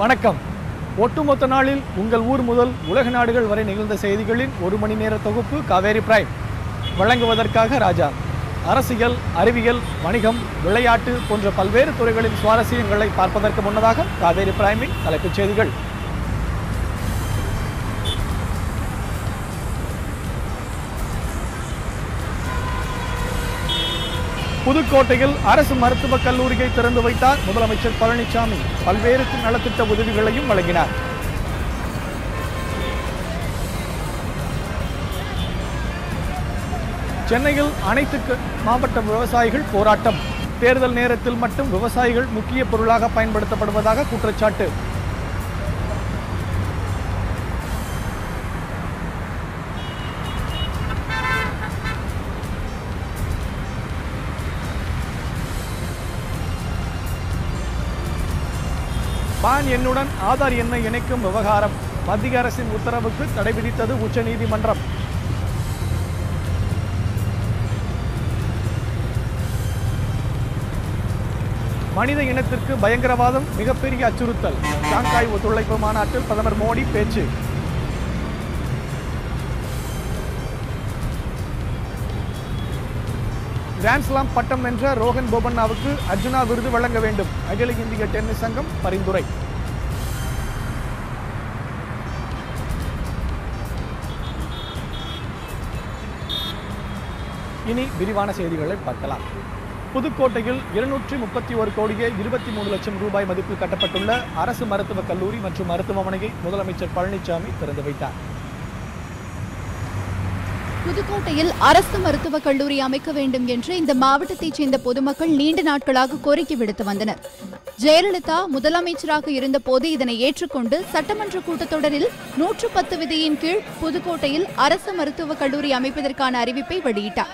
வணக்கம். ஒட்டுமொத்த நாளில் உங்கள் ஊர் முதல் உலக நாடுகள் வரை நிகழ்ந்த செய்திகளின் ஒரு மணி நேர தொகுப்பு காவேரி பிரைம். வழங்குவதற்காக ராஜா. அரசியல், அறிவியல், வணிகம், விளையாட்டு போன்ற பல்வேறு துறைகளின் சுவாரஸ்யங்களை பார்ப்பதற்கு முன்னதாக காவேரி பிரைமின் தலைப்புச் செய்திகள். புதுக்கோட்டையில் அரசு மருத்துவக் கல்லூரியை திறந்து வைத்தார் முதலமைச்சர் பழனிசாமி. பல்வேறு நலத்திட்ட உதவிகளையும் வழங்கினார். சென்னையில் அனைத்து மாவட்ட விவசாயிகள் போராட்டம். தேர்தல் நேரத்தில் மட்டும் விவசாயிகள் முக்கிய பொருளாக பயன்படுத்தப்படுவதாக குற்றச்சாட்டு. பான் எண்ணுடன் ஆதார் எண்ணை இணைக்கும் விவகாரம். மத்திய அரசின் உத்தரவுக்கு தடை விதித்தது உச்சநீதிமன்றம். மனித இனத்திற்கு பயங்கரவாதம் மிகப்பெரிய அச்சுறுத்தல். ஷாங்காய் ஒத்துழைப்பு மாநாட்டில் பிரதமர் மோடி பேச்சு. கிராண்ட்ஸ்லாம் பட்டம் வென்ற ரோஹன் போபண்ணாவுக்கு அர்ஜுனா விருது வழங்க வேண்டும். அகில இந்திய டென்னிஸ் சங்கம் பரிந்துரை. இனி விரிவான செய்திகளை பார்க்கலாம். புதுக்கோட்டையில் 231 கோடியே 23 லட்சம் ரூபாய் மதிப்பில் கட்டப்பட்டுள்ள அரசு மருத்துவக் கல்லூரி மற்றும் மருத்துவமனையை முதலமைச்சர் பழனிசாமி திறந்து வைத்தார். புதுக்கோட்டையில் அரசு மருத்துவக் கல்லூரி அமைக்க வேண்டும் என்று இந்த மாவட்டத்தைச் சேர்ந்த பொதுமக்கள் நீண்ட நாட்களாக கோரிக்கை விடுத்து வந்தனர். ஜெயலலிதா முதலமைச்சராக இருந்தபோது இதனை ஏற்றுக்கொண்டு சட்டமன்ற கூட்டத்தொடரில் 110 விதியின் கீழ் புதுக்கோட்டையில் அரசு மருத்துவக் கல்லூரி அமைப்பதற்கான அறிவிப்பை வெளியிட்டார்.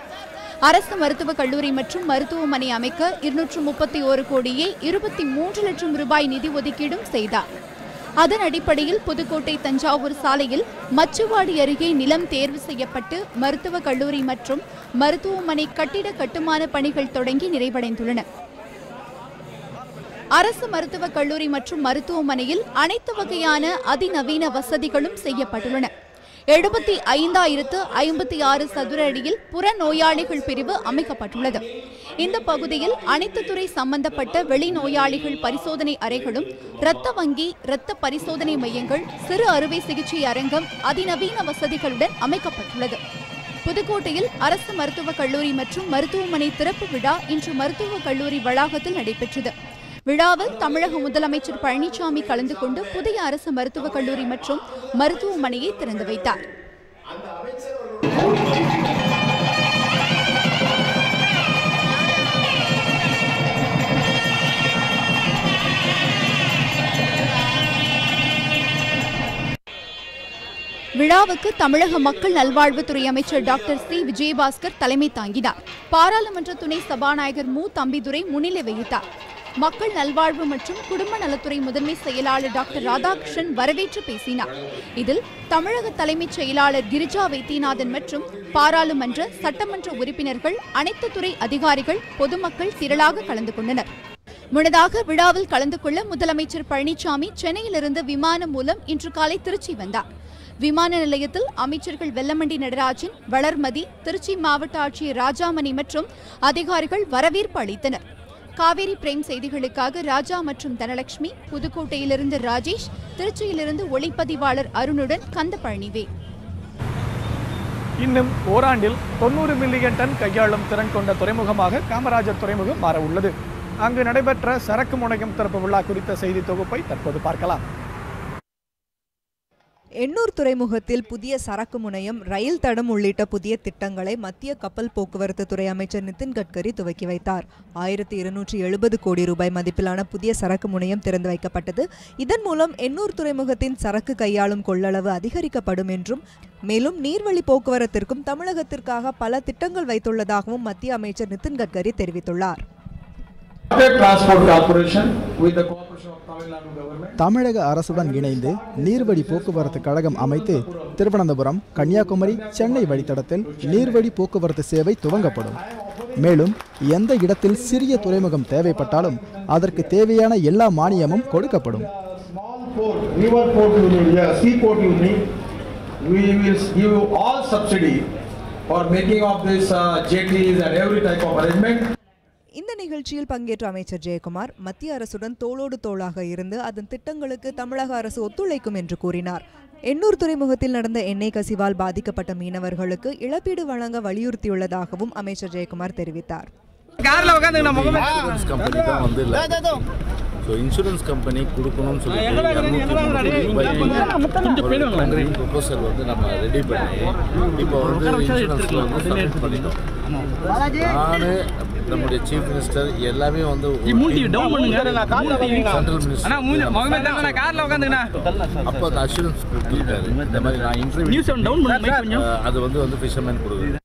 அரசு மருத்துவக் கல்லூரி மற்றும் மருத்துவமனை அமைக்க 231 கோடியே 23 லட்சம் ரூபாய் நிதி ஒதுக்கீடும் செய்தார். அதன் அடிப்படையில் புதுக்கோட்டை தஞ்சாவூர் சாலையில் மச்சுவாடி அருகே நிலம் தேர்வு செய்யப்பட்டு மருத்துவக் கல்லூரி மற்றும் மருத்துவமனை கட்டிட கட்டுமான பணிகள் தொடங்கி நிறைவடைந்துள்ளன. அரசு மருத்துவக் கல்லூரி மற்றும் மருத்துவமனையில் அனைத்து வகையான அதிநவீன வசதிகளும் செய்யப்பட்டுள்ளன. 75,056 சதுர அடியில் புற நோயாளிகள் பிரிவு அமைக்கப்பட்டுள்ளது. இந்த பகுதியில் அனைத்து துறை சம்பந்தப்பட்ட வெளிநோயாளிகள் பரிசோதனை அறைகளும், இரத்த வங்கி, இரத்த பரிசோதனை மையங்கள், சிறு அறுவை சிகிச்சை அரங்கம் அதிநவீன வசதிகளுடன் அமைக்கப்பட்டுள்ளது. புதுக்கோட்டையில் அரசு மருத்துவக் கல்லூரி மற்றும் மருத்துவமனை திறப்பு விழா இன்று மருத்துவக் கல்லூரி வளாகத்தில் நடைபெற்றது. விழாவில் தமிழக முதலமைச்சர் பழனிசாமி கலந்து கொண்டு புதிய அரசு மருத்துவக் கல்லூரி மற்றும் மருத்துவமனையை திறந்து வைத்தார். விழாவுக்கு தமிழக மக்கள் நல்வாழ்வுத்துறை அமைச்சர் டாக்டர் சி விஜயபாஸ்கர் தலைமை தாங்கினார். பாராளுமன்ற துணை சபாநாயகர் மு தம்பிதுரை முன்னிலை வகித்தார். மக்கள் நல்வாழ்வு மற்றும் குடும்ப நலத்துறை முதன்மை செயலாளர் டாக்டர் ராதாகிருஷ்ணன் வரவேற்று பேசினார். இதில் தமிழக தலைமைச் செயலாளர் கிரிஜா வைத்தியநாதன் மற்றும் பாராளுமன்ற சட்டமன்ற உறுப்பினர்கள், அனைத்து துறை அதிகாரிகள், பொதுமக்கள் திரளாக கலந்து கொண்டனர். முன்னதாக விழாவில் கலந்து கொள்ள முதலமைச்சர் பழனிசாமி சென்னையிலிருந்து விமானம் மூலம் இன்று காலை திருச்சி வந்தார். விமான நிலையத்தில் அமைச்சர்கள் வெல்லமண்டி நடராஜன், வளர்மதி, திருச்சி மாவட்ட ஆட்சியர் ராஜாமணி மற்றும் அதிகாரிகள் வரவேற்பு அளித்தனர். காவேரி பிரைம் செய்திகளுக்காக ராஜா மற்றும் தனலட்சுமி, புதுக்கோட்டையிலிருந்து ராஜேஷ், திருச்சியிலிருந்து ஒளிப்பதிவாளர் அருணுடன் கந்தபழனிவே. இன்னும் ஓராண்டில் 90 மில்லியன் டன் கையாளும் திறன் கொண்ட துறைமுகமாக காமராஜர் துறைமுகம் மாற உள்ளது. அங்கு நடைபெற்ற சரக்கு முனையம் திறப்பு விழா குறித்த செய்தி தொகுப்பை தற்போது பார்க்கலாம். எண்ணூர் துறைமுகத்தில் புதிய சரக்கு முனையம், ரயில் தடம் உள்ளிட்ட புதிய திட்டங்களை மத்திய கப்பல் போக்குவரத்து துறை அமைச்சர் நிதின் கட்கரி துவக்கி வைத்தார். 1270 கோடி ரூபாய் மதிப்பிலான புதிய சரக்கு முனையம் திறந்து வைக்கப்பட்டது. இதன் மூலம் எண்ணூர் துறைமுகத்தின் சரக்கு கையாளும் கொள்ளளவு அதிகரிக்கப்படும் என்றும், மேலும் நீர்வழி போக்குவரத்திற்கும் தமிழகத்திற்காக பல திட்டங்கள் வைத்துள்ளதாகவும் மத்திய அமைச்சர் நிதின் கட்கரி தெரிவித்துள்ளார். தமிழக அரசுடன் இணைந்து நீர்வழி போக்குவரத்து கழகம் அமைத்து திருவனந்தபுரம், கன்னியாகுமரி, சென்னை வழித்தடத்தில் நீர்வழி போக்குவரத்து சேவை துவங்கப்படும். மேலும் எந்த இடத்தில் சிறிய துறைமுகம் தேவைப்பட்டாலும் அதற்கு தேவையான எல்லா மானியமும் கொடுக்கப்படும். river port unit, seaport unit, we will give all subsidy for making of this jetties and every type of arrangement. இந்த நிகழ்ச்சியில் பங்கேற்ற அமைச்சர் ஜெயக்குமார் மத்திய அரசுடன் தோளோடு தோளாக இருந்து அதன் திட்டங்களுக்கு தமிழக அரசு ஒத்துழைக்கும் என்று கூறினார். எண்ணூர் துறைமுகத்தில் நடந்த எண்ணெய் கசிவால் பாதிக்கப்பட்ட மீனவர்களுக்கு இழப்பீடு வழங்க வலியுறுத்தியுள்ளதாகவும் அமைச்சர் ஜெயக்குமார் தெரிவித்தார். இன்சூரன்ஸ் கம்பெனி கொடுக்கணும்னு சொல்லிட்டு ப்ரொபோசல் வந்து நம்ம ரெடி பண்ணி இப்போ வந்து இன்சூரன்ஸில் வந்து சப்மிட் பண்ணிட்டோம். நான் நம்முடைய சீஃப் மினிஸ்டர் எல்லாமே வந்து சென்ட்ரல் மினிஸ்டர் அப்போ அந்த அஷூரன்ஸ் கொடுத்துருக்காரு. இந்த மாதிரி நான் இன்டர்வியூ அது வந்து ஃபிஷர்மேன் கொடுக்குறேன்.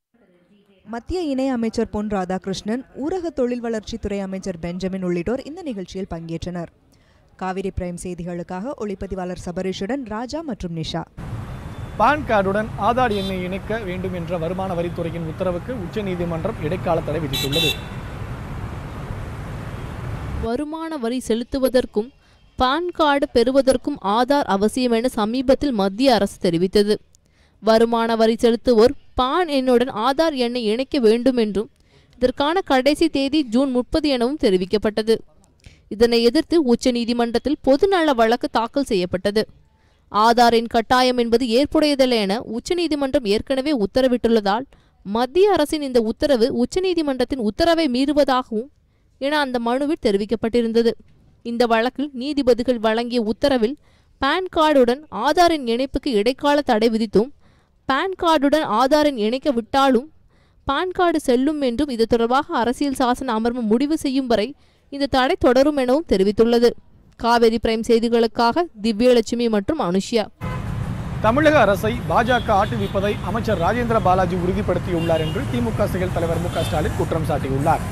மத்திய இணை அமைச்சர் பொன் ராதாகிருஷ்ணன், ஊரக தொழில் வளர்ச்சித்துறை அமைச்சர் பெஞ்சமின் உள்ளிட்டோர் இந்த நிகழ்ச்சியில் பங்கேற்றனர். காவிரி பிரைம் செய்திகளுக்காக ஒளிப்பதிவாளர் சபரீஷுடன் ராஜா மற்றும் நிஷா. பான் கார்டுடன் ஆதார் எண்ணை இணைக்க வேண்டும் என்ற வருமான வரித்துறையின் உத்தரவுக்கு உச்சநீதிமன்றம் இடைக்கால தடை விதித்துள்ளது. வருமான வரி செலுத்துவதற்கும் பான் கார்டு பெறுவதற்கும் ஆதார் அவசியம் என சமீபத்தில் மத்திய அரசு தெரிவித்தது. வருமான வரி செலுத்துவோர் பான் எண்ணுடன் ஆதார் எண்ணை இணைக்க வேண்டும் என்றும் இதற்கான கடைசி தேதி ஜூன் 30 எனவும் தெரிவிக்கப்பட்டது. இதனை எதிர்த்து உச்சநீதிமன்றத்தில் பொதுநல வழக்கு தாக்கல் செய்யப்பட்டது. ஆதார் எண் கட்டாயம் என்பது ஏற்புடையதல்ல என உச்சநீதிமன்றம் ஏற்கனவே உத்தரவிட்டுள்ளதால் மத்திய அரசின் இந்த உத்தரவு உச்சநீதிமன்றத்தின் உத்தரவை மீறுவதாகவும் என அந்த மனுவில் தெரிவிக்கப்பட்டிருந்தது. இந்த வழக்கில் நீதிபதிகள் வழங்கிய உத்தரவில் பான் கார்டுடன் ஆதாரின் இணைப்புக்கு இடைக்கால தடை விதித்தும் பான் கார்டுடன் ஆதாரின் இணைக்க விட்டாலும் பான் கார்டு செல்லும் என்றும் இது தொடர்பாக அரசியல் சாசன அமர்வு முடிவு செய்யும் வரை இந்த தடை தொடரும் எனவும் தெரிவித்துள்ளது. காவேரி பிரைம் செய்திகளுக்காக திவ்யலட்சுமி மற்றும் அனுஷ்யா. தமிழக அரசை பாஜக ஆட்டுவிப்பதை அமைச்சர் ராஜேந்திர பாலாஜி உறுதிப்படுத்தியுள்ளார் என்று திமுக செயல் தலைவர் மு க ஸ்டாலின் குற்றம் சாட்டியுள்ளார்.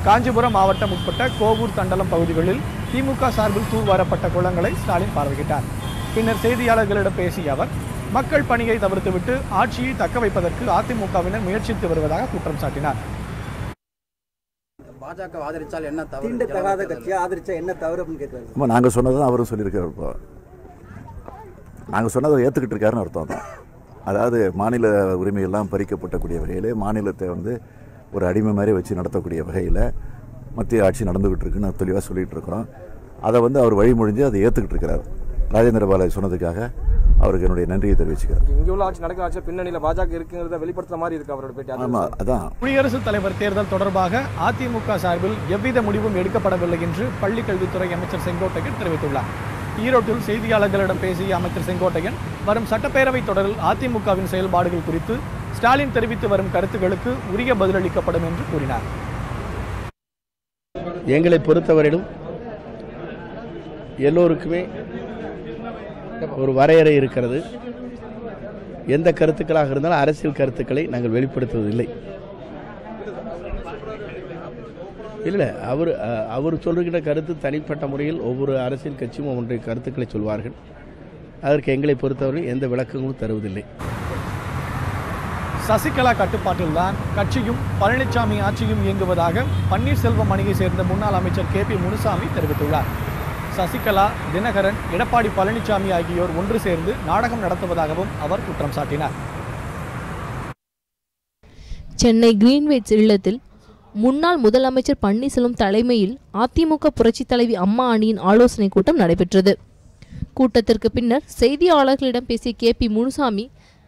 காஞ்சிபுரம் மாவட்டம் உட்பட்ட கோவூர் தண்டலம் பகுதிகளில் திமுக சார்பில் தூர்வாரப்பட்ட குளங்களை ஸ்டாலின் பார்வையிட்டார். பின்னர் செய்தியாளர்களிடம் பேசிய அவர் மக்கள் பணியை தவிர்த்துவிட்டு ஆட்சியை தக்க வைப்பதற்கு அதிமுகவினர் முயற்சித்து வருவதாக குற்றம் சாட்டினார். பாஜக ஆதரிச்சால் என்ன தவறு, தீண்டத்தகாத கட்சியை ஆதரிச்சா என்ன தவறு அப்படின்னு கேட்குறாங்க. நாங்கள் சொன்னதான் அவரும் சொல்லியிருக்காரு. இப்போ நாங்கள் சொன்னதை ஏற்றுக்கிட்டு இருக்காருன்னு அர்த்தம் தான். அதாவது மாநில உரிமையெல்லாம் பறிக்கப்பட்டக்கூடிய வகையில் மாநிலத்தை வந்து ஒரு அடிமை மாதிரி வச்சு நடத்தக்கூடிய வகையில் மத்திய ஆட்சி நடந்துகிட்டு இருக்குன்னு தெளிவாக சொல்லிகிட்டு இருக்கிறோம். அதை வந்து அவர் வழிமொழிஞ்சு அதை ஏற்றுக்கிட்டு இருக்கிறார். ராஜேந்திர பாலாஜி சொன்னதுக்காக அவருக்கு என்னுடைய நன்றியை தெரிவிச்சுக்கிறேன். இங்கே உள்ள ஆட்சி நடக்கிற ஆட்சி பின்னணியில் பாஜக இருக்குங்கிறத வெளிப்படுத்துற மாதிரி இருக்கு அவரோட பேட்டி. ஆமாம், அதான். குடியரசுத் தலைவர் தேர்தல் தொடர்பாக அதிமுக சார்பில் எவ்வித முடிவும் எடுக்கப்படவில்லை என்று பள்ளிக்கல்வித்துறை அமைச்சர் செங்கோட்டையன் தெரிவித்துள்ளார். ஈரோட்டில் செய்தியாளர்களிடம் பேசிய அமைச்சர் செங்கோட்டையன் வரும் சட்டப்பேரவை தொடரில் அதிமுகவின் செயல்பாடுகள் குறித்து ஸ்டாலின் தெரிவித்து வரும் கருத்துக்களுக்கு உரிய பதிலளிக்கப்படும் என்று கூறினார். எங்களை பொறுத்தவரையிலும் எல்லோருக்குமே ஒரு வரையறை இருக்கிறது. எந்த கருத்துக்களாக இருந்தாலும் அரசியல் கருத்துக்களை நாங்கள் வெளிப்படுத்துவதில்லை. இல்லை, அவர் சொல்லுகின்ற கருத்து தனிப்பட்ட முறையில் ஒவ்வொரு அரசியல் கட்சியும் ஒவ்வொன்றைய கருத்துக்களை சொல்வார்கள். அதற்கு எங்களை பொறுத்தவரை எந்த விளக்கங்களும் தருவதில்லை. சசிகலா கட்டுப்பாட்டில்தான் கட்சியும் பழனிசாமி ஆட்சியும் இயங்குவதாக பன்னீர்செல்வம் அணியை சேர்ந்த முன்னாள் அமைச்சர் KP முனுசாமி தெரிவித்துள்ளார். சசிகலா, தினகரன், எடப்பாடி பழனிசாமி ஆகியோர் ஒன்று சேர்ந்து நாடகம் நடத்துவதாகவும் அவர் குற்றம் சாட்டினார். சென்னை கிரீன்வேட்ஸ் இல்லத்தில் முன்னாள் முதலமைச்சர் பன்னீர்செல்வம் தலைமையில் அதிமுக புரட்சித் தலைவி அம்மா அணியின் ஆலோசனை கூட்டம் நடைபெற்றது. கூட்டத்திற்கு பின்னர் செய்தியாளர்களிடம் பேசிய KP முனுசாமி,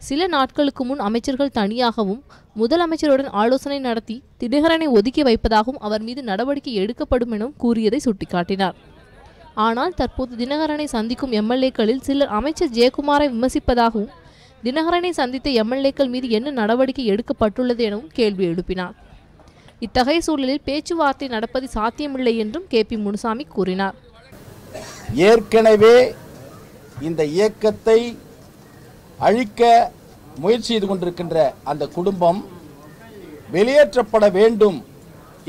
சில நாட்களுக்கு முன் அமைச்சர்கள் தனியாகவும் முதலமைச்சருடன் ஆலோசனை நடத்தி தினகரனை ஒதுக்கி வைப்பதாகவும் அவர் மீது நடவடிக்கை எடுக்கப்படும் எனவும் கூறியதை சுட்டிக்காட்டினார். ஆனால் தற்போது தினகரனை சந்திக்கும் எம்எல்ஏக்களில் சிலர் அமைச்சர் ஜெயக்குமாரை விமர்சிப்பதாகவும் தினகரனை சந்தித்த எம்எல்ஏக்கள் மீது என்ன நடவடிக்கை எடுக்கப்பட்டுள்ளது எனவும் கேள்வி எழுப்பினார். இத்தகைய சூழலில் பேச்சுவார்த்தை நடப்பது சாத்தியமில்லை என்றும் KP முனுசாமி கூறினார். ஏற்கனவே இந்த இயக்கத்தை அழிக்க முயற்சி செய்து கொண்டிருக்கின்ற அந்த குடும்பம் வெளியேற்றப்பட வேண்டும்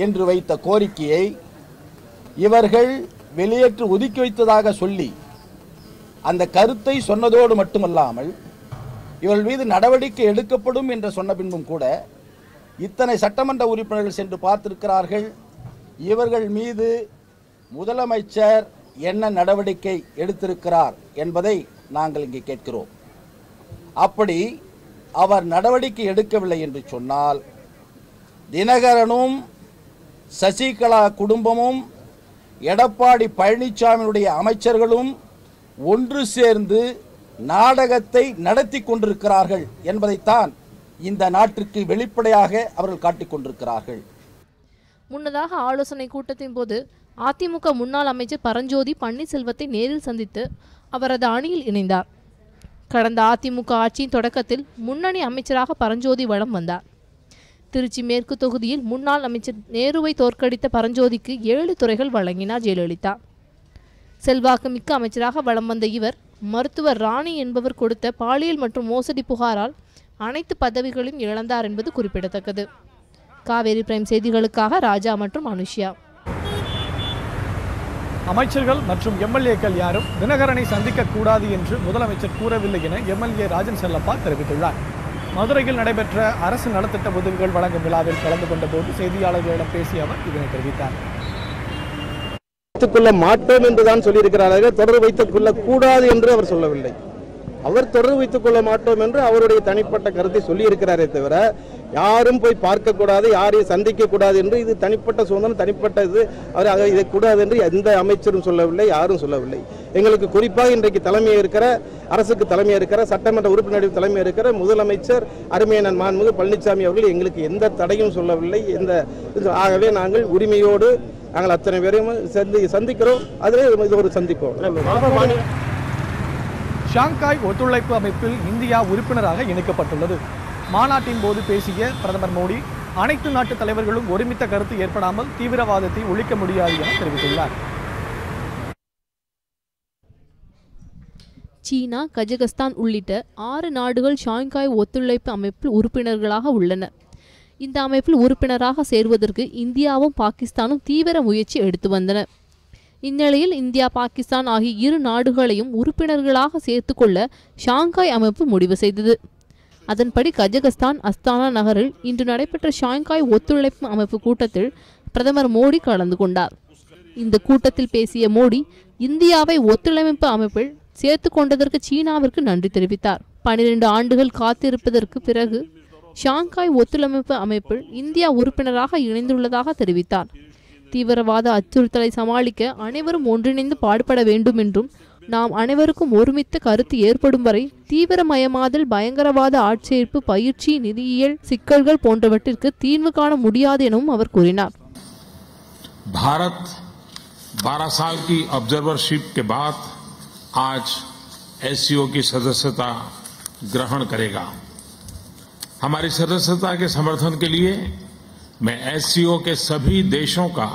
என்று வைத்த கோரிக்கையை இவர்கள் வெளியேற்று ஒதுக்கி வைத்ததாக சொல்லி அந்த கருத்தை சொன்னதோடு மட்டுமல்லாமல் இவர்கள் மீது நடவடிக்கை எடுக்கப்படும் என்று சொன்ன பின்பும் கூட இத்தனை சட்டமன்ற உறுப்பினர்கள் சென்று பார்த்திருக்கிறார்கள். இவர்கள் மீது முதலமைச்சர் என்ன நடவடிக்கை எடுத்திருக்கிறார் என்பதை நாங்கள் இங்கே கேட்கிறோம். அப்படி அவர் நடவடிக்கை எடுக்கவில்லை என்று சொன்னால் தினகரனும் சசிகலா குடும்பமும் எடப்பாடி பழனிசாமியுடைய அமைச்சர்களும் ஒன்று சேர்ந்து நாடகத்தை நடத்தி கொண்டிருக்கிறார்கள் என்பதைத்தான் இந்த நாட்டிற்கு வெளிப்படையாக அவர்கள் காட்டிக் கொண்டிருக்கிறார்கள். முன்னதாக ஆலோசனை கூட்டத்தின் போது அதிமுக முன்னாள் அமைச்சர் பரஞ்சோதி பன்னீர்செல்வத்தை நேரில் சந்தித்து அவரது அணியில் இணைந்தார். கடந்த அதிமுக ஆட்சியின் தொடக்கத்தில் முன்னணி அமைச்சராக பரஞ்சோதி வலம் வந்தார். திருச்சி மேற்கு தொகுதியில் முன்னாள் அமைச்சர் நேருவை தோற்கடித்த பரஞ்சோதிக்கு 7 துறைகள் வழங்கினார் ஜெயலலிதா. செல்வாக்கு மிக்க அமைச்சராக வலம் வந்த இவர் மருத்துவர் ராணி என்பவர் கொடுத்த பாலியல் மற்றும் மோசடி புகாரால் அனைத்து பதவிகளையும் இழந்தார் என்பது குறிப்பிடத்தக்கது. காவேரி பிரைம் செய்திகளுக்காக ராஜா மற்றும் அனுஷ்யா. அமைச்சர்கள் மற்றும் எம்எல்ஏக்கள் யாரும் தினகரனை சந்திக்க கூடாது என்று முதலமைச்சர் கூறவில்லை என எம்எல்ஏ ராஜன் செல்லப்பா தெரிவித்துள்ளார். மதுரையில் நடைபெற்ற அரசு நலத்திட்ட உதவிகள் வழங்கும் விழாவில் கலந்து கொண்ட போது செய்தியாளர்களிடம் பேசிய அவர் இதனை தெரிவித்தார். வைத்துக் கொள்ள மாட்டோம் என்றுதான் சொல்லியிருக்கிறார்கள், தொடர்பு வைத்துக் கொள்ள கூடாது என்று அவர் சொல்லவில்லை. அவர் தொடர்பு வைத்துக் கொள்ள மாட்டோம் என்று அவருடைய தனிப்பட்ட கருத்தை சொல்லியிருக்கிறாரே தவிர யாரும் போய் பார்க்கக்கூடாது, யாரையும் சந்திக்க கூடாது என்று இது தனிப்பட்ட சுதந்திரம், தனிப்பட்ட இது. அவர் இதை கூடாது என்று எந்த அமைச்சரும் சொல்லவில்லை, யாரும் சொல்லவில்லை. எங்களுக்கு குறிப்பாக இன்றைக்கு தலைமையாக இருக்கிற அரசுக்கு தலைமையாக இருக்கிற சட்டமன்ற உறுப்பினர் தலைமையாக இருக்கிற முதலமைச்சர் அருமையான மாண்புமிகு பழனிசாமி அவர்கள் எங்களுக்கு எந்த தடையும் சொல்லவில்லை. ஆகவே நாங்கள் உரிமையோடு நாங்கள் அத்தனை பேரையும் சந்திக்கிறோம். அதிலே இது ஒரு சந்திப்போம். ஷாங்காய் ஒத்துழைப்பு அமைப்பில் இந்தியா உறுப்பினராக இணைக்கப்பட்டுள்ளது. மாநாட்டின் போது பேசிய பிரதமர் மோடி அனைத்து நாட்டு தலைவர்களும் ஒருமித்த கருத்து ஏற்படாமல் தீவிரவாதத்தை ஒழிக்க முடியாது என தெரிவித்துள்ளார். சீனா, கஜகஸ்தான் உள்ளிட்ட 6 நாடுகள் ஷாங்காய் ஒத்துழைப்பு அமைப்பில் உறுப்பினர்களாக உள்ளன. இந்த அமைப்பில் உறுப்பினராக சேர்வதற்கு இந்தியாவும் பாகிஸ்தானும் தீவிர முயற்சி எடுத்து வந்தன. இந்நிலையில் இந்தியா, பாகிஸ்தான் ஆகிய 2 நாடுகளையும் உறுப்பினர்களாக சேர்த்துக்கொள்ள ஷாங்காய் அமைப்பு முடிவு செய்தது. அதன்படி கஜகஸ்தான் அஸ்தானா நகரில் இன்று நடைபெற்ற ஷாங்காய் ஒத்துழைப்பு அமைப்பு கூட்டத்தில் பிரதமர் மோடி கலந்து கொண்டார். இந்த கூட்டத்தில் பேசிய மோடி இந்தியாவை ஒத்துழைப்பு அமைப்பில் சேர்த்து கொண்டதற்கு சீனாவிற்கு நன்றி தெரிவித்தார். 12 ஆண்டுகள் காத்திருப்பதற்கு பிறகு ஷாங்காய் ஒத்துழைப்பு அமைப்பில் இந்தியா உறுப்பினராக இணைந்துள்ளதாக தெரிவித்தார். தீவிரவாத அச்சுறுத்தலை சமாளிக்க அனைவரும் ஒன்றிணைந்து பாடுபட வேண்டும் என்றும் நாம் அனைவருக்கும் ஒருமித்த கருத்து ஏற்படும் வரை தீவிரமயமாதல், பயங்கரவாத ஆட்சேர்ப்பு, பயிற்சி, நிதியியல் சிக்கல்கள் போன்றவற்றிற்கு தீர்வு காண முடியாது எனவும் அவர் கூறினார். भारत 12 साल की ऑब्जर्वरशिप के बाद आज एससीओ की सदस्यता ग्रहण करेगा. हमारी सदस्यता के समर्थन के लिए मैं एससीओ के सभी देशों का.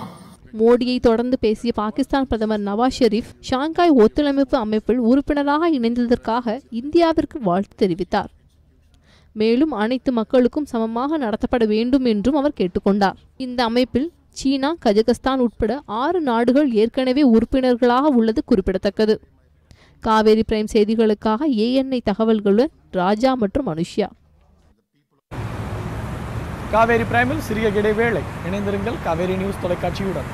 மோடியை தொடர்ந்து பேசிய பாகிஸ்தான் பிரதமர் நவாஸ் ஷெரீப் ஷாங்காய் ஒத்துழைப்பு அமைப்பில் உறுப்பினராக இணைந்ததற்காக இந்தியாவிற்கு வாழ்த்து தெரிவித்தார். மேலும் அனைத்து மக்களுக்கும் சமமாக நடத்தப்பட வேண்டும் என்றும் அவர் கேட்டுக்கொண்டார். இந்த அமைப்பில் சீனா, கஜகஸ்தான் உட்பட 6 நாடுகள் ஏற்கனவே உறுப்பினர்களாக உள்ளது குறிப்பிடத்தக்கது. காவேரி பிரைம் செய்திகளுக்காக ANI தகவல்களுடன் ராஜா மற்றும் அனுஷ்யா. காவேரி பிரைமில் சிறிய இடைவேளை. இணைந்திருங்கள் காவேரி நியூஸ் தொலைக்காட்சியுடன்.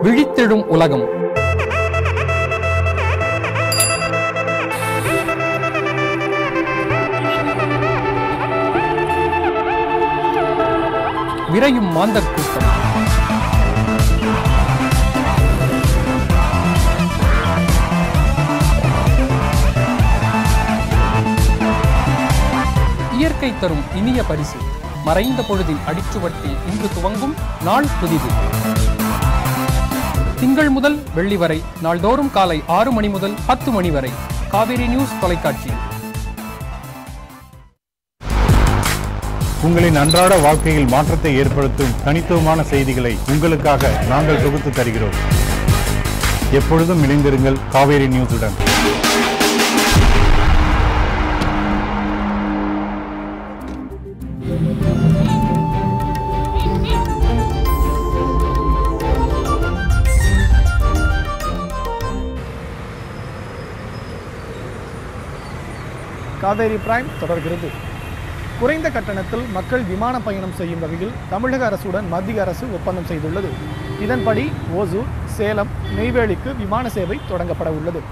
விழித்தெழும் உலகம். விரையும் மாந்தர் கூட்டம். இயற்கை தரும் இனிய பரிசு. மறைந்த பொழுதின் அடிச்சுவட்டில் இன்று துவங்கும் நாள் புதிது. திங்கள் முதல் வெள்ளி வரை நாள்தோறும் காலை 6 மணி முதல் 10 மணி வரை காவேரி நியூஸ் தொலைக்காட்சி. உங்களின் அன்றாட வாழ்க்கையில் மாற்றத்தை ஏற்படுத்தும் தனித்துவமான செய்திகளை உங்களுக்காக நாங்கள் தொகுத்து தருகிறோம். எப்பொழுதும் இணைந்திருங்கள் காவேரி நியூஸுடன். காவேரி பிரைம் தொடர்கிறது. குறைந்த கட்டணத்தில் மக்கள் விமான பயணம் செய்யும் வகையில் தமிழக அரசுடன் மத்திய அரசு ஒப்பந்தம் செய்துள்ளது. இதன்படி ஓசூர், சேலம், நெய்வேலிக்கு விமான சேவை தொடங்கப்பட உள்ளது.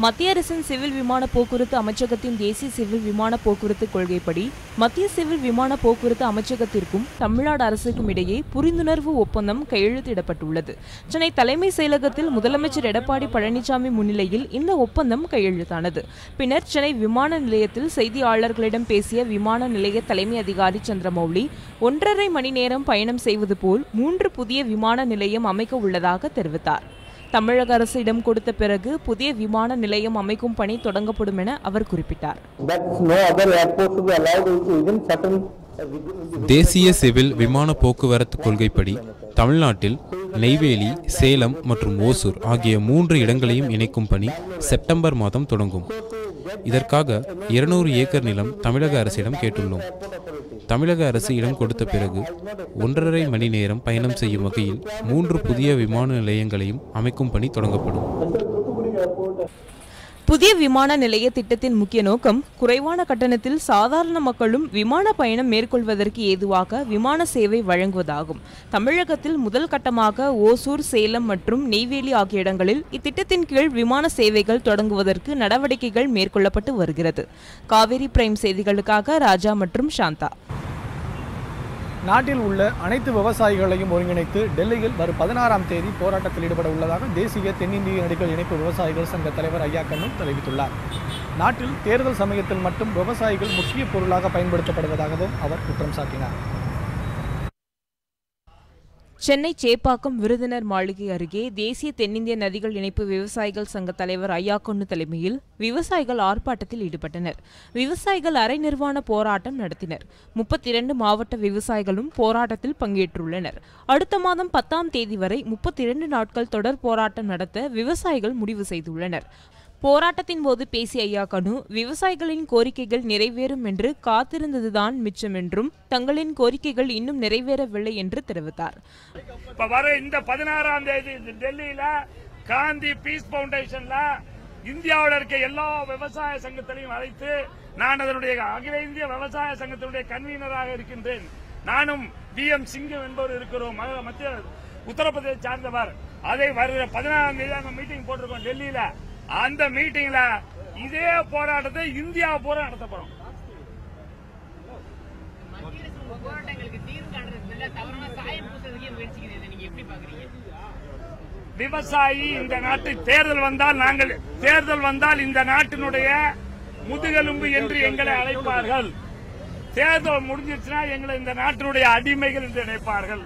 மத்திய அரசின் சிவில் விமான போக்குவரத்து அமைச்சகத்தின் தேசிய சிவில் விமான போக்குவரத்து கொள்கைப்படி மத்திய சிவில் விமான போக்குவரத்து அமைச்சகத்திற்கும் தமிழ்நாடு அரசுக்கும் இடையே புரிந்துணர்வு ஒப்பந்தம் கையெழுத்திடப்பட்டுள்ளது. சென்னை தலைமை செயலகத்தில் முதலமைச்சர் எடப்பாடி பழனிசாமி முன்னிலையில் இந்த ஒப்பந்தம் கையெழுத்தானது. பின்னர் சென்னை விமான நிலையத்தில் செய்தியாளர்களிடம் பேசிய விமான நிலைய தலைமை அதிகாரி சந்திரமௌலி 1.5 மணி நேரம் பயணம் செய்வது போல் 3 புதிய விமான நிலையம் அமைக்க உள்ளதாக தெரிவித்தார். தமிழக அரசு இடம் கொடுத்த பிறகு புதிய விமான நிலையம் அமைக்கும் பணி தொடங்கப்படும் என அவர் குறிப்பிட்டார். தேசிய சிவில் விமான போக்குவரத்து கொள்கைப்படி தமிழ்நாட்டில் நெய்வேலி, சேலம் மற்றும் ஓசூர் ஆகிய 3 இடங்களையும் இணைக்கும் பணி செப்டம்பர் மாதம் தொடங்கும். இதற்காக 200 ஏக்கர் நிலம் தமிழக அரசிடம் கேட்டுள்ளோம். தமிழக அரசு இடம் கொடுத்த பிறகு 1.5 மணி நேரம் பயணம் செய்யும் வகையில் 3 புதிய விமான நிலையங்களையும் அமைக்கும் பணி தொடங்கப்படும். புதிய விமான நிலைய திட்டத்தின் முக்கிய நோக்கம் குறைவான கட்டணத்தில் சாதாரண மக்களும் விமான பயணம் மேற்கொள்வதற்கு ஏதுவாக விமான சேவை வழங்குவதாகும். தமிழகத்தில் முதல் கட்டமாக ஓசூர், சேலம் மற்றும் நெய்வேலி ஆகிய இடங்களில் இத்திட்டத்தின் கீழ் விமான சேவைகள் தொடங்குவதற்கு நடவடிக்கைகள் மேற்கொள்ளப்பட்டு வருகிறது. காவேரி பிரைம் செய்திகளுக்காக ராஜா மற்றும் சாந்தா. நாட்டில் உள்ள அனைத்து விவசாயிகளையும் ஒருங்கிணைத்து டெல்லியில் வரும் 16ஆம் தேதி போராட்டத்தில் ஈடுபட உள்ளதாக தேசிய தென்னிந்திய நடிகர் இணைப்பு விவசாயிகள் சங்க தலைவர் ஐயா கண்ணு தெரிவித்துள்ளார். நாட்டில் தேர்தல் சமயத்தில் மட்டும் விவசாயிகள் முக்கிய பொருளாக பயன்படுத்தப்படுவதாகவும் அவர் குற்றம் சாட்டினார். சென்னை சேப்பாக்கம் விருந்தினர் மாளிகை அருகே தேசிய தென்னிந்திய நதிகள் இணைப்பு விவசாயிகள் சங்க தலைவர் ஐயா கண்ணு தலைமையில் விவசாயிகள் ஆர்ப்பாட்டத்தில் ஈடுபட்டனர். விவசாயிகள் அரை நிர்வாண போராட்டம் நடத்தினர். 32 மாவட்ட விவசாயிகளும் போராட்டத்தில் பங்கேற்றுள்ளனர். அடுத்த மாதம் 10ஆம் தேதி வரை 32 நாட்கள் தொடர் போராட்டம் நடத்த விவசாயிகள் முடிவு செய்துள்ளனர். போராட்டத்தின் போது பேசிய ஐயா கண்ணு, விவசாயிகளின் கோரிக்கைகள் நிறைவேறும் என்று காத்திருந்ததுதான் மிச்சம் என்றும் தங்களின் கோரிக்கைகள் இன்னும் நிறைவேறவில்லை என்று தெரிவித்தார். வர இந்த 16ஆம் தேதி டெல்லியில காந்தி பீஸ் பவுண்டேஷன்ல இந்தியாவில் இருக்க எல்லா விவசாய சங்கத்திலையும் அழைத்து நான் அதனுடைய அகில இந்திய விவசாய சங்கத்தினுடைய கன்வீனராக இருக்கின்றேன். நானும் DM சிங்கம் என்பவர் இருக்கிறோம். மத்திய உத்தரப்பிரதேச சார்ந்தவர். அதை வருகிற 16ஆம் தேதி அங்க மீட்டிங் போட்டிருக்கோம் டெல்லியில. அந்த மீட்டிங்ல இதே போராட்டத்தை இந்தியா பூரா நடத்தப்படும். விவசாயி இந்த நாட்டில் தேர்தல் வந்தால் இந்த நாட்டினுடைய முதுகெலும்பு என்று எங்களை அழைப்பார்கள். தேர்தல் முடிஞ்சிருச்சுன்னா எங்களை இந்த நாட்டினுடைய அடிமைகள் என்று நினைப்பார்கள்.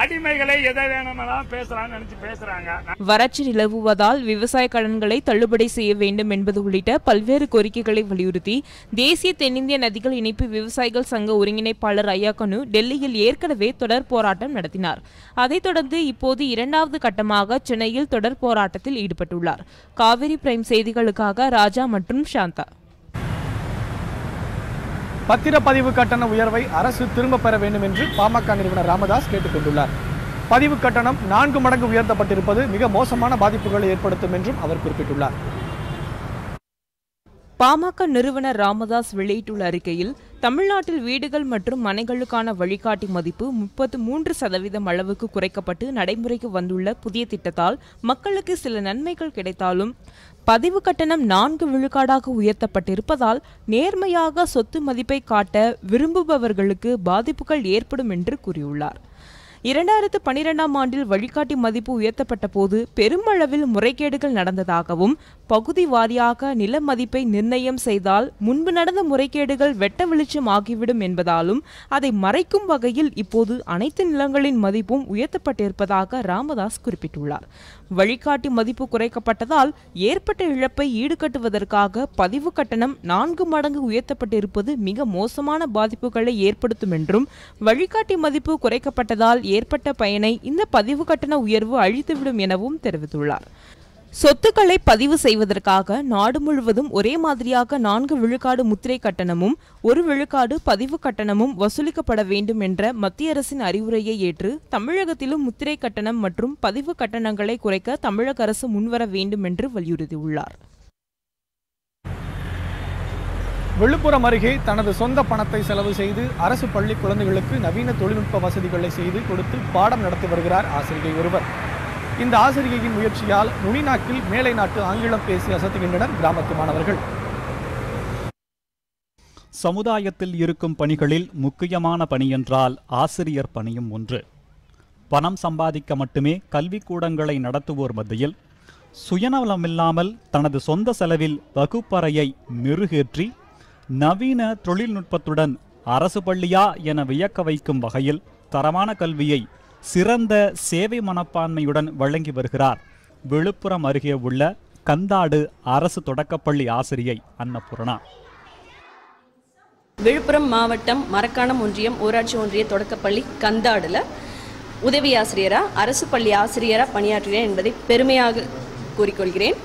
அடிமைகளை எதை வேணுமெல்லாம் பேசலாம்னு நினைச்சு பேசுறாங்க. வறட்சி நிலவுவதால் விவசாய கடன்களை தள்ளுபடி செய்ய வேண்டும் என்பது உள்ளிட்ட பல்வேறு கோரிக்கைகளை வலியுறுத்தி தேசிய தென்னிந்திய நதிகள் இணைப்பு விவசாயிகள் சங்க ஒருங்கிணைப்பாளர் ஐயா கண்ணு டெல்லியில் ஏற்கனவே தொடர் போராட்டம் நடத்தினார். அதைத் தொடர்ந்து இப்போது 2வது கட்டமாக சென்னையில் தொடர் போராட்டத்தில் ஈடுபட்டுள்ளார். காவேரி பிரைம் செய்திகளுக்காக ராஜா மற்றும் சாந்தா. பத்திரப்பதிவு கட்டண உயர்வை அரசு திரும்ப பெற வேண்டும் என்று பாமக நிறுவனர் ராமதாஸ் கேட்டுக் கொண்டுள்ளார். பதிவு கட்டணம் 4 மடங்கு உயர்த்தப்பட்டிருப்பது மிக மோசமான பாதிப்புகளை ஏற்படுத்தும் என்றும் அவர் குறிப்பிட்டுள்ளார். பாமக நிறுவனர் ராமதாஸ் வெளியிட்டுள்ள அறிக்கையில் தமிழ்நாட்டில் வீடுகள் மற்றும் மனைகளுக்கான வழிகாட்டி மதிப்பு 33% அளவுக்கு குறைக்கப்பட்டு நடைமுறைக்கு வந்துள்ள புதிய திட்டத்தால் மக்களுக்கு சில நன்மைகள் கிடைத்தாலும் பதிவு கட்டணம் 4 விழுக்காடாக உயர்த்தப்பட்டிருப்பதால் நேர்மையாக சொத்து மதிப்பை காட்ட விரும்புபவர்களுக்கு பாதிப்புகள் ஏற்படும் என்று கூறியுள்ளார். 2012ஆம் ஆண்டில் வழிகாட்டி மதிப்பு உயர்த்தப்பட்ட போது பெருமளவில் முறைகேடுகள் நடந்ததாகவும் பகுதி வாரியாக நில மதிப்பை நிர்ணயம் செய்தால் முன்பு நடந்த முறைகேடுகள் வெட்ட வெளிச்சம் ஆகிவிடும் என்பதாலும் அதை மறைக்கும் வகையில் இப்போது அனைத்து நிலங்களின் மதிப்பும் உயர்த்தப்பட்டிருப்பதாக ராமதாஸ் குறிப்பிட்டுள்ளார். வழிகாட்டி மதிப்பு குறைக்கப்பட்டதால் ஏற்பட்ட இழப்பை ஈடுகட்டுவதற்காக பதிவு கட்டணம் 4 மடங்கு உயர்த்தப்பட்டிருப்பது மிக மோசமான பாதிப்புகளை ஏற்படுத்தும் என்றும் வழிகாட்டி மதிப்பு குறைக்கப்பட்டதால் ஏற்பட்ட பயனை இந்த பதிவு கட்டண உயர்வு அழித்துவிடும் எனவும் தெரிவித்துள்ளார். சொத்துக்களை பதிவு செய்வதற்காக நாடு முழுவதும் ஒரே மாதிரியாக 4 விழுக்காடு முத்திரை கட்டணமும் 1 விழுக்காடு பதிவு கட்டணமும் வசூலிக்கப்பட வேண்டும் என்ற மத்திய அரசின் அறிவுரையை ஏற்று தமிழகத்திலும் முத்திரை கட்டணம் மற்றும் பதிவு கட்டணங்களை குறைக்க தமிழக அரசு முன்வர வேண்டும் என்று வலியுறுத்தியுள்ளார். விழுப்புரம் அருகே தனது சொந்த பணத்தை செலவு செய்து அரசு பள்ளி குழந்தைகளுக்கு நவீன தொழில்நுட்ப வசதிகளை செய்து கொடுத்து பாடம் நடத்தி வருகிறார் ஆசிரியை ஒருவர். இந்த ஆசிரியையின் முயற்சியால் நுனிநாக்கில் மேலை நாட்டு ஆங்கிலம் பேசி அசத்துகின்றனர் கிராமத்து மாணவர்கள். சமுதாயத்தில் இருக்கும் பணிகளில் முக்கியமான பணி என்றால் ஆசிரியர் பணியும் ஒன்று. பணம் சம்பாதிக்க மட்டுமே கல்விக்கூடங்களை நடத்துவோர் மத்தியில் சுயநலமில்லாமல் தனது சொந்த செலவில் வகுப்பறையை மெருகேற்றி நவீன தொழில்நுட்பத்துடன் அரசு பள்ளியா என வியக்க வைக்கும் வகையில் தரமான கல்வியை சிறந்த சேவை மனப்பான்மையுடன் வழங்கி வருகிறார் விழுப்புரம் அருகே உள்ள கந்தாடு அரசு தொடக்கப்பள்ளி ஆசிரியை அன்னபூர்ணா. விழுப்புரம் மாவட்டம் மரக்காணம் ஒன்றியம் ஊராட்சி ஒன்றிய தொடக்கப்பள்ளி கந்தாடுல உதவி ஆசிரியரா அரசு பள்ளி ஆசிரியரா பணியாற்றுகிறேன் என்பதை பெருமையாக கூறிக்கொள்கிறேன்.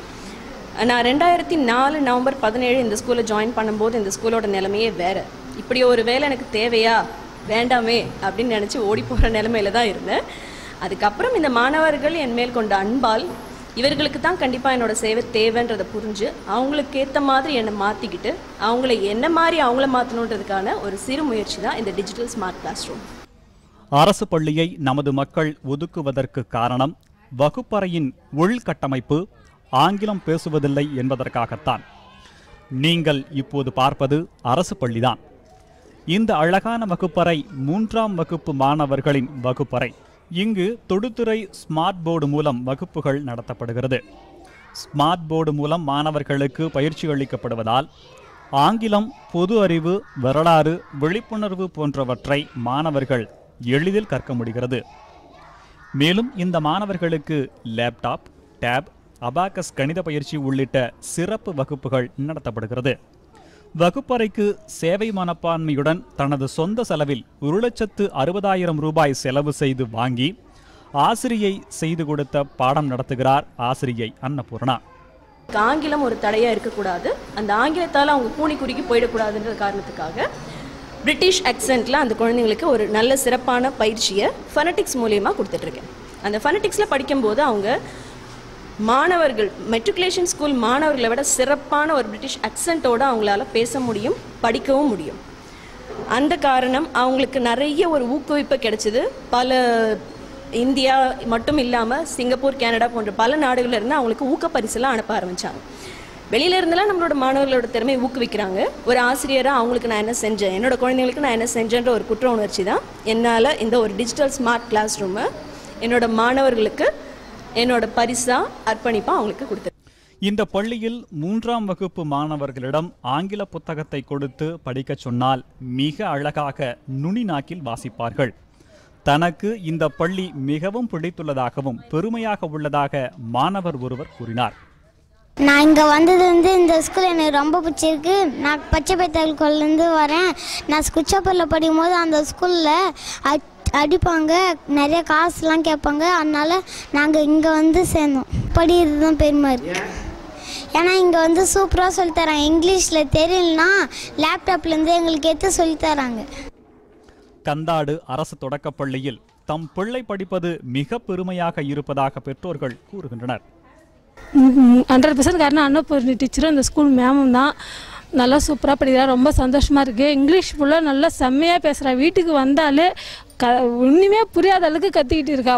நான் 2004 நவம்பர் 17 இந்த ஸ்கூலில் ஜாயின் பண்ணும்போது இந்த ஸ்கூலோட நிலைமையே வேறு. இப்படி ஒரு வேலை எனக்கு தேவையா வேண்டாமே அப்படின்னு நினச்சி ஓடி போகிற நிலைமையில தான் இருந்தேன். அதுக்கப்புறம் இந்த மாணவர்கள் என் மேல் கொண்ட அன்பால் இவர்களுக்கு தான் கண்டிப்பாக என்னோட சேவை தேவைன்றதை புரிஞ்சு அவங்களுக்கு ஏற்ற மாதிரி என்னை மாற்றிக்கிட்டு அவங்கள என்ன மாதிரி அவங்கள மாற்றணுன்றதுக்கான ஒரு சிறு முயற்சி தான் இந்த டிஜிட்டல் ஸ்மார்ட் கிளாஸ் ரூம். அரசு பள்ளியை நமது மக்கள் ஒதுக்குவதற்கு காரணம் வகுப்பறையின் உள்கட்டமைப்பு ஆங்கிலம் பேசுவதில்லை என்பதற்காகத்தான். நீங்கள் இப்போது பார்ப்பது அரசு பள்ளிதான். இந்த அழகான வகுப்பறை 3ஆம் வகுப்பு மாணவர்களின் வகுப்பறை. இங்கு தொடுத்துறை ஸ்மார்ட் போர்டு மூலம் வகுப்புகள் நடத்தப்படுகிறது. ஸ்மார்ட் போர்டு மூலம் மாணவர்களுக்கு பயிற்சி அளிக்கப்படுவதால் ஆங்கிலம், பொது அறிவு, வரலாறு, விழிப்புணர்வு போன்றவற்றை மாணவர்கள் எளிதில் கற்க முடிகிறது. மேலும் இந்த மாணவர்களுக்கு லேப்டாப், டேப், அபாகஸ் கணித பயிற்சி உள்ளிட்ட சிறப்பு வகுப்புகள் நடத்தப்படுகிறது. வகுப்பறைக்கு சேவை மனப்பான்மையுடன் தனது சொந்த செலவில் 1,60,000 ரூபாய் செலவு செய்து வாங்கி ஆசிரியை செய்து கொடுத்த பாடம் நடத்துகிறார் ஆசிரியை அன்னபூர்ணா. ஆங்கிலம் ஒரு தடையா இருக்கக்கூடாது, அந்த ஆங்கிலத்தால் அவங்க கூனி குறுக்கி போயிடக்கூடாதுன்ற காரணத்துக்காக பிரிட்டிஷ் அக்சென்ட்ல அந்த குழந்தைங்களுக்கு ஒரு நல்ல சிறப்பான பயிற்சியை ஃபனட்டிக்ஸ் மூலியமாக கொடுத்துட்ருக்கேன். அந்த ஃபனட்டிக்ஸில் படிக்கும்போது அவங்க மாணவர்கள் மெட்ரிகுலேஷன் ஸ்கூல் மாணவர்களை விட சிறப்பான ஒரு பிரிட்டிஷ் அக்சென்ட்டோடு அவங்களால பேச முடியும், படிக்கவும் முடியும். அந்த காரணம் அவங்களுக்கு நிறைய ஒரு ஊக்குவிப்பு கிடைச்சிது. பல இந்தியா மட்டும் இல்லாமல் சிங்கப்பூர், கனடா போன்ற பல நாடுகளில் இருந்து அவங்களுக்கு ஊக்கப்பரிசெல்லாம் அனுப்ப ஆரம்பித்தாங்க. வெளியில இருந்தெல்லாம் நம்மளோட மாணவர்களோட திறமையை ஊக்குவிக்கிறாங்க. ஒரு ஆசிரியராக அவங்களுக்கு நான் என்ன செஞ்சேன், என்னோட குழந்தைங்களுக்கு நான் என்ன செஞ்சேன்ற ஒரு குற்ற உணர்ச்சி தான் என்னால் இந்த ஒரு டிஜிட்டல் ஸ்மார்ட் கிளாஸ் ரூமை என்னோட மாணவர்களுக்கு என்னோட பரிசா அர்ப்பணிப்பா அவங்களுக்கு கொடுத்தேன். இந்த பள்ளியில் 3ஆம் வகுப்பு மாணவர்களிடம் ஆங்கில புத்தகத்தை கொடுத்து படிக்க சொன்னால் மிக அழகாக நுனி நாக்கில் வாசிப்பார்கள். தனக்கு இந்த பள்ளி மிகவும் பிடித்துள்ளதாகவும் பெருமையாக உள்ளதாக மாணவர் ஒருவர் கூறினார். நான் இங்கே வந்தது இந்த ஸ்கூல் எனக்கு ரொம்ப பிடிச்சிருக்கு. நான் பச்சைப்பைத்தல்கோலேருந்து வரேன். நான் ஸ்குச்சப்பரில் படிக்கும் போது அந்த ஸ்கூலில் அடிப்பாங்க, நிறைய காசுலாம் கேட்பாங்க. அதனால் நாங்கள் இங்கே சேர்ந்தோம். படிக்கிறது தான் பெருமை இருக்குது. ஏன்னா இங்கே சூப்பராக சொல்லித்தராங்க. இங்கிலீஷில் தெரியலனா லேப்டாப்லேருந்து எங்களுக்கு எடுத்து சொல்லித்தராங்க. கந்தாடு அரசு தொடக்கப்பள்ளியில் தம் பிள்ளை படிப்பது மிக பெருமையாக இருப்பதாக பெற்றோர்கள் கூறுகின்றனர். 100% காரணம் அன்னபூர்ணி டீச்சரும் இந்த ஸ்கூல் மேமும் தான். நல்லா சூப்பராக படிக்கிறா, ரொம்ப சந்தோஷமாக இருக்குது. இங்கிலீஷ் ஃபுல்லாக நல்லா செம்மையாக பேசுகிறா. வீட்டுக்கு வந்தாலே ஒன்றுமே புரியாத அளவுக்கு கத்திக்கிட்டு இருக்கா.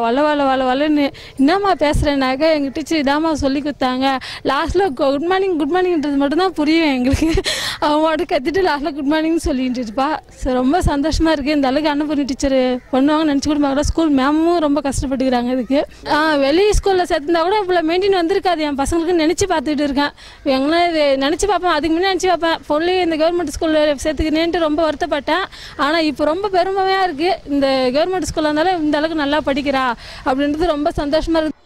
வளன்னு என்னம்மா பேசுகிறேன்னாக்க எங்கள் டீச்சர் இதாம்மா சொல்லி கொடுத்தாங்க. லாஸ்ட்டில் குட் மார்னிங்ன்றது மட்டும்தான் புரியும் எங்களுக்கு. அவன் மட்டும் கத்திட்டு லாஸ்ட்டில் குட் மார்னிங் சொல்லிட்டு இருப்பா. ரொம்ப சந்தோஷமாக இருக்குது. இந்த அளவுக்கு அன்னபூர்ணி டீச்சர் பண்ணுவாங்க நினச்சி கூட பார்க்குறோம். ஸ்கூல் மேமும் ரொம்ப கஷ்டப்பட்டுக்கிறாங்க இதுக்கு. வெளி ஸ்கூலில் சேர்த்துருந்தா கூட இவ்வளோ மெயின்டைன் வந்திருக்காது என் பசங்களுக்கு நினச்சி பார்த்துக்கிட்டு இருக்கேன். எங்களால் நினச்சி பார்ப்பேன், அதுக்கு முன்னாடி நினச்சி பார்ப்பேன் பொண்ணு இந்த கவர்மெண்ட் ஸ்கூலில் சேர்த்துக்கினேன்ட்டு ரொம்ப வருத்தப்பட்டேன். ஆனால் இப்போ ரொம்ப பெருமையாக இருக்குது. இந்த கவர்மெண்ட் ஸ்கூலாக இருந்தாலும் இந்த அளவுக்கு நல்லா படிக்கிறா அப்படின்றது ரொம்ப சந்தோஷமாக இருக்குது.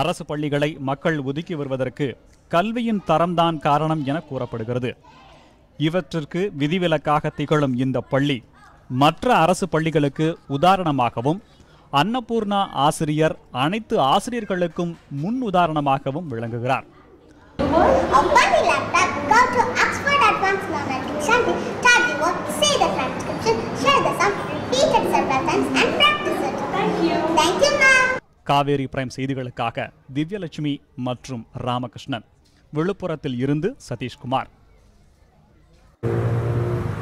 அரசு பள்ளிகளை மக்கள் ஒதுக்கி வருவதற்கு கல்வியின் தரம்தான் காரணம் என கூறப்படுகிறது. இவற்றிற்கு விதிவிலக்காக திகழும் இந்த பள்ளி மற்ற அரசு பள்ளிகளுக்கு உதாரணமாகவும் அன்னபூர்ணா ஆசிரியர் அனைத்து ஆசிரியர்களுக்கும் முன் உதாரணமாகவும் விளங்குகிறார். காவேரி பிரைம் செய்திகளுக்காக திவ்யலட்சுமி மற்றும் ராமகிருஷ்ணன். விழுப்புரத்தில் இருந்து சதீஷ்குமார்.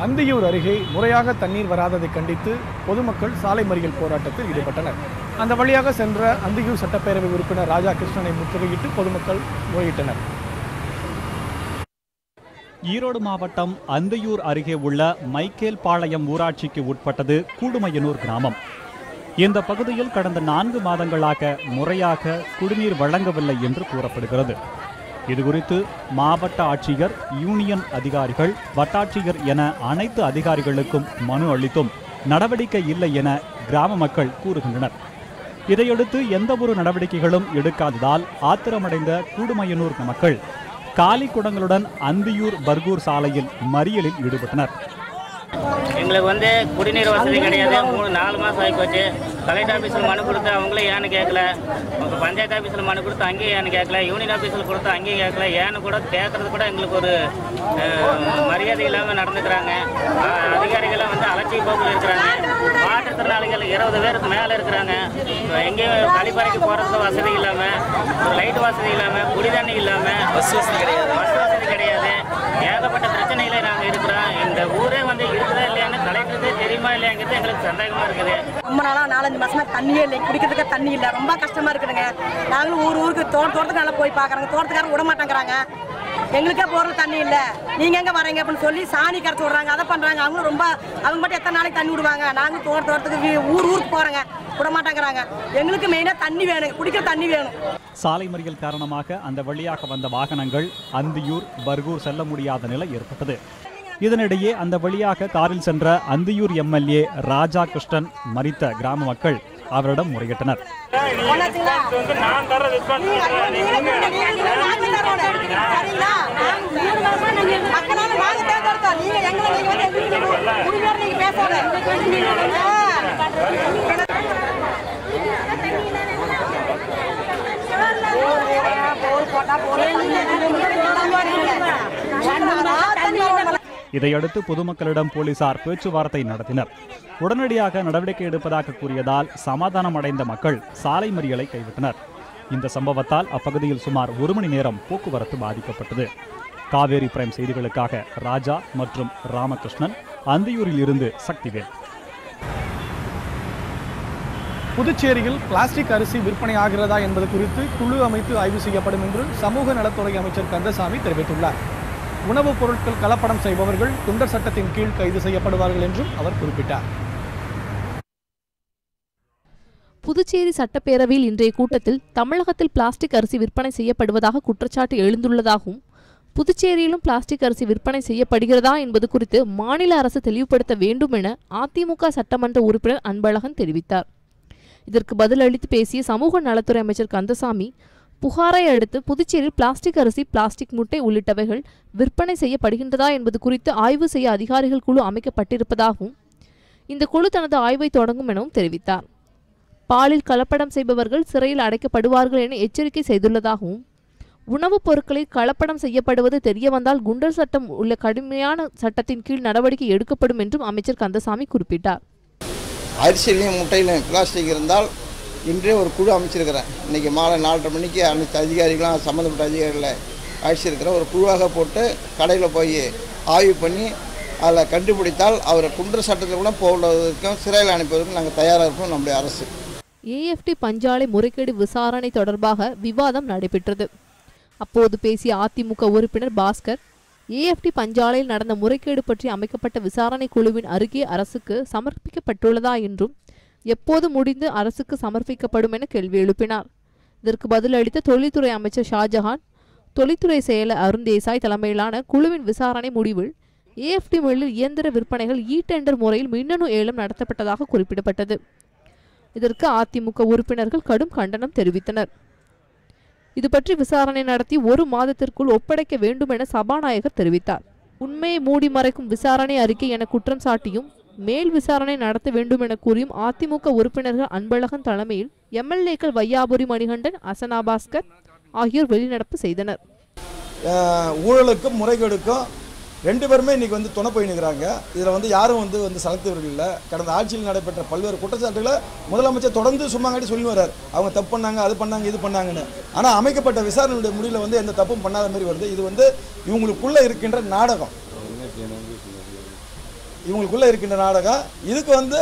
அந்தியூர் அருகே முறையாக தண்ணீர் வராததை கண்டித்து பொதுமக்கள் சாலை மறியல் போராட்டத்தில் ஈடுபட்டனர். அந்த வழியாக சென்ற அந்தியூர் சட்டப்பேரவை உறுப்பினர் ராஜா கிருஷ்ணனை முற்றுகையிட்டு பொதுமக்கள் முறையிட்டனர். ஈரோடு மாவட்டம் அந்தியூர் அருகே உள்ள மைக்கேல் பாளையம் ஊராட்சிக்கு உட்பட்டது கூடுமையனூர் கிராமம். இந்த பகுதியில் கடந்த 4 மாதங்களாக முறையாக குடிநீர் வழங்கவில்லை என்று கூறப்படுகிறது. இதுகுறித்து மாவட்ட ஆட்சியர், யூனியன் அதிகாரிகள், வட்டாட்சியர் என அனைத்து அதிகாரிகளுக்கும் மனு அளித்தும் நடவடிக்கை இல்லை என கிராம மக்கள் கூறுகின்றனர். இதையடுத்து எந்தவொரு நடவடிக்கைகளும் எடுக்காததால் ஆத்திரமடைந்த கூடுமையனூர் மக்கள் காலி குடங்களுடன் அந்தியூர் பர்கூர் சாலையில் மறியலில் ஈடுபட்டனர். எங்களுக்கு குடிநீர் வசதி கிடையாது. 3-4 மாதம் ஆகிப்போச்சு. கலெக்டர் ஆஃபீஸில் மனு கொடுத்து அவங்களும் ஏன்னு கேட்கல. பஞ்சாயத்து ஆஃபீஸில் மனு கொடுத்து அங்கேயும் ஏன்னு கேட்கல. யூனியன் ஆஃபீஸில் கொடுத்து அங்கேயும் கேட்கல. ஏன்னு கூட கேட்கறது கூட எங்களுக்கு ஒரு மரியாதை இல்லாமல் நடந்துக்கிறாங்க. அதிகாரிகளை அலட்சிய போக்கில் இருக்கிறாங்க. மாற்றுத்திறனாளிகள் 20 பேருக்கு மேலே இருக்கிறாங்க. எங்கேயும் கழிப்பறைக்கு போகிறதுக்கு வசதி இல்லாமல், ஒரு லைட் வசதி இல்லாமல், குடி தண்ணி இல்லாமல், பஸ் வசதி கிடையாது. ஏகப்பட்ட பிரச்சனைகளை நாங்கள் இருக்கிறோம். இந்த ஊரே இருக்குதா இல்லையான்னு கலெக்டருக்கு தெரியுமா இல்லையாங்கிறது எங்களுக்கு சந்தேகமா இருக்குது. ரொம்ப நாளா 4-5 மாசமா தண்ணியே இல்லை, குடிக்கிறதுக்கு தண்ணி இல்லை, ரொம்ப கஷ்டமா இருக்குதுங்க. நாங்களும் ஊருக்கு தோட்டத்துக்கு நல்லா போய் பார்க்குறாங்க, தோட்டத்துக்காரங்க விட மாட்டேங்கிறாங்க. எங்களுக்கே போகிறது தண்ணி இல்லை, நீங்க எங்க வரீங்க அப்படின்னு சொல்லி சாணி கரைச்சி விடுறாங்க, அதை பண்றாங்க. அவங்களும் ரொம்ப அவங்க மட்டும் எத்தனை நாளைக்கு தண்ணி விடுவாங்க. நாங்களும் தோட்டத்துக்கு ஊருக்கு போறோங்க, விட மாட்டேங்கிறாங்க. எங்களுக்கு மெயினா தண்ணி வேணும், குடிக்கிற தண்ணி வேணும். சாலை மறியல் காரணமாக அந்த வழியாக வந்த வாகனங்கள் அந்தியூர் பர்கூர் செல்ல முடியாத நிலை ஏற்பட்டது. இதனிடையே அந்த வழியாக காரில் சென்ற அந்தியூர் எம்எல்ஏ ராஜா கிருஷ்ணன் மறித்த கிராம மக்கள் அவரிடம் முறையிட்டனர். இதையடுத்து பொதுமக்களிடம் போலீசார் பேச்சுவார்த்தை நடத்தினர். உடனடியாக நடவடிக்கை எடுப்பதாக கூறியதால் சமாதானம் அடைந்த மக்கள் சாலை மறியலை கைவிட்டனர். இந்த சம்பவத்தால் அப்பகுதியில் சுமார் 1 மணி நேரம் போக்குவரத்து பாதிக்கப்பட்டது. காவேரி பிரைம் செய்திகளுக்காக ராஜா மற்றும் ராமகிருஷ்ணன், அந்தியூரில் இருந்து சக்திவேல். புதுச்சேரியில் பிளாஸ்டிக் அரிசி விற்பனை ஆகிறதா என்பது குறித்து குழு அமைத்து ஆய்வு செய்யப்படும் என்று சமூக நலத்துறை அமைச்சர் கந்தசாமி தெரிவித்துள்ளார். உணவுப் பொருட்கள் கலப்படம் செய்பவர்கள் குண்டர் சட்டத்தின் கீழ் கைது செய்யப்படுவார்கள் என்றும் அவர் குறிப்பிட்டார். புதுச்சேரி சட்டப்பேரவையில் இன்றைய கூட்டத்தில் தமிழகத்தில் பிளாஸ்டிக் அரிசி விற்பனை செய்யப்படுவதாக குற்றச்சாட்டு எழுந்துள்ளதாகவும், புதுச்சேரியிலும் பிளாஸ்டிக் அரிசி விற்பனை செய்யப்படுகிறதா என்பது குறித்து மாநில அரசு தெளிவுபடுத்த வேண்டும் என அதிமுக சட்டமன்ற உறுப்பினர் அன்பழகன் தெரிவித்தார். இதற்கு பதிலளித்து பேசிய சமூக நலத்துறை அமைச்சர் கந்தசாமி, புகாரை அடுத்து புதுச்சேரியில் பிளாஸ்டிக் அரிசி, பிளாஸ்டிக் முட்டை உள்ளிட்டவைகள் விற்பனை செய்யப்படுகின்றதா என்பது குறித்து ஆய்வு செய்ய அதிகாரிகள் குழு அமைக்கப்பட்டிருப்பதாகவும், இந்த குழு தனது ஆய்வை தொடங்கும் எனவும் தெரிவித்தார். பாலில் கலப்படம் செய்பவர்கள் சிறையில் அடைக்கப்படுவார்கள் என எச்சரிக்கை செய்துள்ளதாகவும், உணவுப் பொருட்களில் கலப்படம் செய்யப்படுவது தெரியவந்தால் குண்டர் சட்டம் உள்ள கடுமையான சட்டத்தின் கீழ் நடவடிக்கை எடுக்கப்படும் என்றும் அமைச்சர் கந்தசாமி குறிப்பிட்டார். அரிசிலையும் முட்டையிலையும் பிளாஸ்டிக் இருந்தால் இன்றே ஒரு குழு அமைச்சிருக்கிறேன். இன்றைக்கி மாலை 4:30 மணிக்கு அனைத்து அதிகாரிகளும் சம்மந்தப்பட்ட அதிகாரிகளை அழைச்சிருக்கிறேன். ஒரு குழுவாக போட்டு கடையில் போய் ஆய்வு பண்ணி அதில் கண்டுபிடித்தால் அவரை குண்டர் சட்டத்தில் கூட போடுவதற்கும் சிறையில் அனுப்புவதற்கும் நாங்கள் தயாராக இருப்போம். நம்முடைய அரசு ஏஎஃப்டி பஞ்சாலை முறைகேடு விசாரணை தொடர்பாக விவாதம் நடைபெற்றது. அப்போது பேசிய அதிமுக உறுப்பினர் பாஸ்கர், ஏஎஃப்டி பஞ்சாலையில் நடந்த முறைகேடு பற்றி அமைக்கப்பட்ட விசாரணை குழுவின் அறிக்கை அரசுக்கு சமர்ப்பிக்கப்பட்டுள்ளதா என்றும், எப்போது முடிந்து அரசுக்கு சமர்ப்பிக்கப்படும் என கேள்வி எழுப்பினார். இதற்கு பதிலளித்த தொழில்துறை அமைச்சர் ஷாஜஹான், தொழில்துறை செயலர் அருண் தேசாய் தலைமையிலான குழுவின் விசாரணை முடிவில் ஏஎஃப்டி மில்லில் இயந்திர விற்பனைகள் டெண்டர் முறையில் மின்னணு ஏலம் நடத்தப்பட்டதாக குறிப்பிடப்பட்டது. இதற்கு அதிமுக உறுப்பினர்கள் கடும் கண்டனம் தெரிவித்தனர். இது பற்றி விசாரணை நடத்தி 1 மாதத்திற்குள் ஒப்படைக்க வேண்டும் என சபாநாயகர் தெரிவித்தார். உண்மையை மூடி மறைக்கும் விசாரணை அறிக்கை என குற்றம் சாட்டியும் மேல் விசாரணை நடத்த வேண்டும் என கூறியும் அதிமுக உறுப்பினர்கள் அன்பழகன் தலைமையில் எம்எல்ஏக்கள் வையாபுரி மணிகண்டன், அசனா பாஸ்கர் ஆகியோர் வெளிநடப்பு செய்தனர். ஊழலுக்கும் முறைகேடுக்கும் ரெண்டு பேருமே இன்றைக்கி வந்து துணை போய் நிற்கிறாங்க. இதில் வந்து யாரும் வந்து சலத்தவர்கள் இல்லை. கடந்த ஆட்சியில் நடைபெற்ற பல்வேறு குற்றச்சாட்டுகளை முதலமைச்சர் தொடர்ந்து சும்மாங்காட்டி சொல்லி வர்றார். அவங்க தப்பு பண்ணாங்க, அது பண்ணாங்க, இது பண்ணாங்கன்னு. ஆனால் அமைக்கப்பட்ட விசாரணையுடைய முடிவில் வந்து எந்த தப்பும் பண்ணாத மாதிரி வருது. இது வந்து இவங்களுக்குள்ளே இருக்கின்ற நாடகம். இதுக்கு வந்து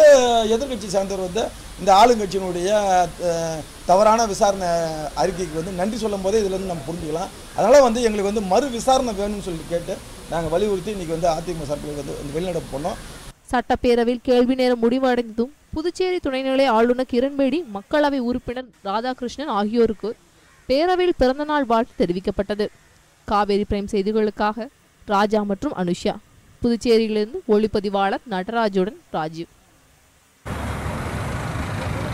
எதிர்கட்சி சார்ந்தவர் வந்து இந்த ஆளுங்கட்சியினுடைய தவறான விசாரணை அறிக்கைக்கு வந்து நன்றி சொல்லும் போதே இதில் வந்து நம்ம புரிஞ்சுக்கலாம். அதனால் வந்து எங்களுக்கு வந்து மறு விசாரணை வேணும்னு சொல்லிட்டு கேட்டு நாங்கள் வலியுறுத்தி இன்றைக்கி வந்து அதிமுக சார்பில் வந்து வெளிநடப்பு பண்ணோம். சட்டப்பேரவையில் கேள்வி நேரம் முடிவடைந்ததும் புதுச்சேரி துணைநிலை ஆளுநர் கிரண்பேடி, மக்களவை உறுப்பினர் ராதாகிருஷ்ணன் ஆகியோருக்கு பேரவையில் பிறந்தநாள் வாழ்த்து தெரிவிக்கப்பட்டது. காவேரி பிரைம் செய்திகளுக்காக ராஜா மற்றும் அனுஷா. புதுச்சேரியிலிருந்து ஒளிப்பதிவாளர் நடராஜுடன் ராஜீவ்.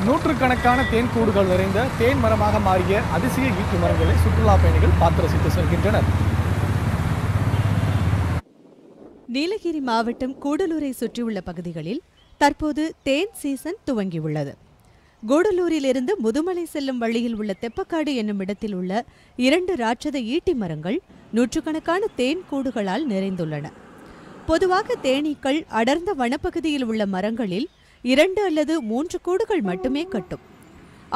நூற்றுக்கணக்கான தேன் கூடுகள் நிறைந்த தேன் மரமாக மாறிய அதிசய ஈட்டி மரங்களை சுற்றுலா பயணிகள் பார்த்து ரசித்து செல்கின்றனர். நீலகிரி மாவட்டம் கூடலூரை சுற்றியுள்ள பகுதிகளில் தற்போது தேன் சீசன் துவங்கியுள்ளது. கூடலூரிலிருந்து முதுமலை செல்லும் வழியில் உள்ள தெப்பக்காடு என்னும் இடத்தில் உள்ள 2 ராட்சத ஈட்டி மரங்கள் நூற்றுக்கணக்கான தேன் கூடுகளால் நிறைந்துள்ளன. பொதுவாக தேனீக்கள் அடர்ந்த வனப்பகுதியில் உள்ள மரங்களில் 2 அல்லது 3 கூடுகள் மட்டுமே கட்டும்.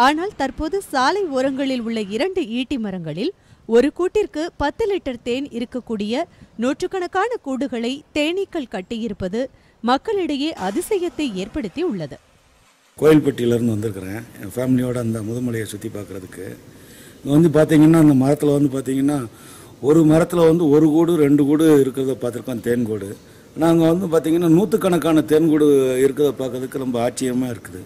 ஆனால் தற்போது சாலை ஓரங்களில் உள்ள 2 ஈட்டி மரங்களில் ஒரு கூட்டிற்கு 10 லிட்டர் தேன் இருக்கக்கூடிய நூற்றுக்கணக்கான கூடுகளை தேனீக்கள் கட்டியிருப்பது மக்களிடையே அதிசயத்தை ஏற்படுத்தி உள்ளது. கோயில்பட்டியிலேருந்து வந்திருக்கிறேன் என் ஃபேமிலியோடு அந்த முதுமலையை சுற்றி பார்க்குறதுக்கு. இங்கே வந்து பார்த்தீங்கன்னா அந்த மரத்தில் வந்து பார்த்தீங்கன்னா ஒரு மரத்தில் வந்து 1 கூடு 2 கூடு இருக்கிறத பார்த்துருக்கோம், தேன் கூடு. நாங்கள் வந்து பார்த்தீங்கன்னா 100கணக்கான தேன் கூடு இருக்கிறத பார்க்கறதுக்கு ரொம்ப ஆச்சரியமாக இருக்குது.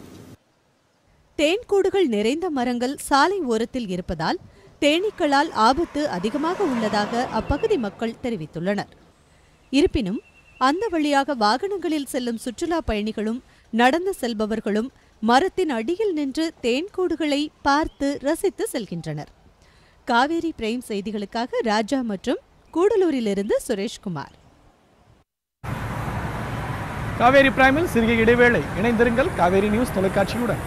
தேன் கூடுகள் நிறைந்த மரங்கள் சாலை ஓரத்தில் இருப்பதால் தேனீக்களால் ஆபத்து அதிகமாக உள்ளதாக அப்பகுதி மக்கள் தெரிவித்துள்ளனர். இருப்பினும் அந்த வழியாக வாகனங்களில் செல்லும் சுற்றுலா பயணிகளும் நடந்து செல்பவர்களும் மரத்தின் அடியில் நின்று தேன் கூடுகளை பார்த்து ரசித்து செல்கின்றனர். காவேரி பிரைம் செய்திகளுக்காக ராஜா மற்றும் கூடலூரிலிருந்து சுரேஷ்குமார். காவேரி பிரைமில் சிறிய இடைவேளை. இணைந்திருங்கள் காவேரி நியூஸ் தொலைக்காட்சியுடன்.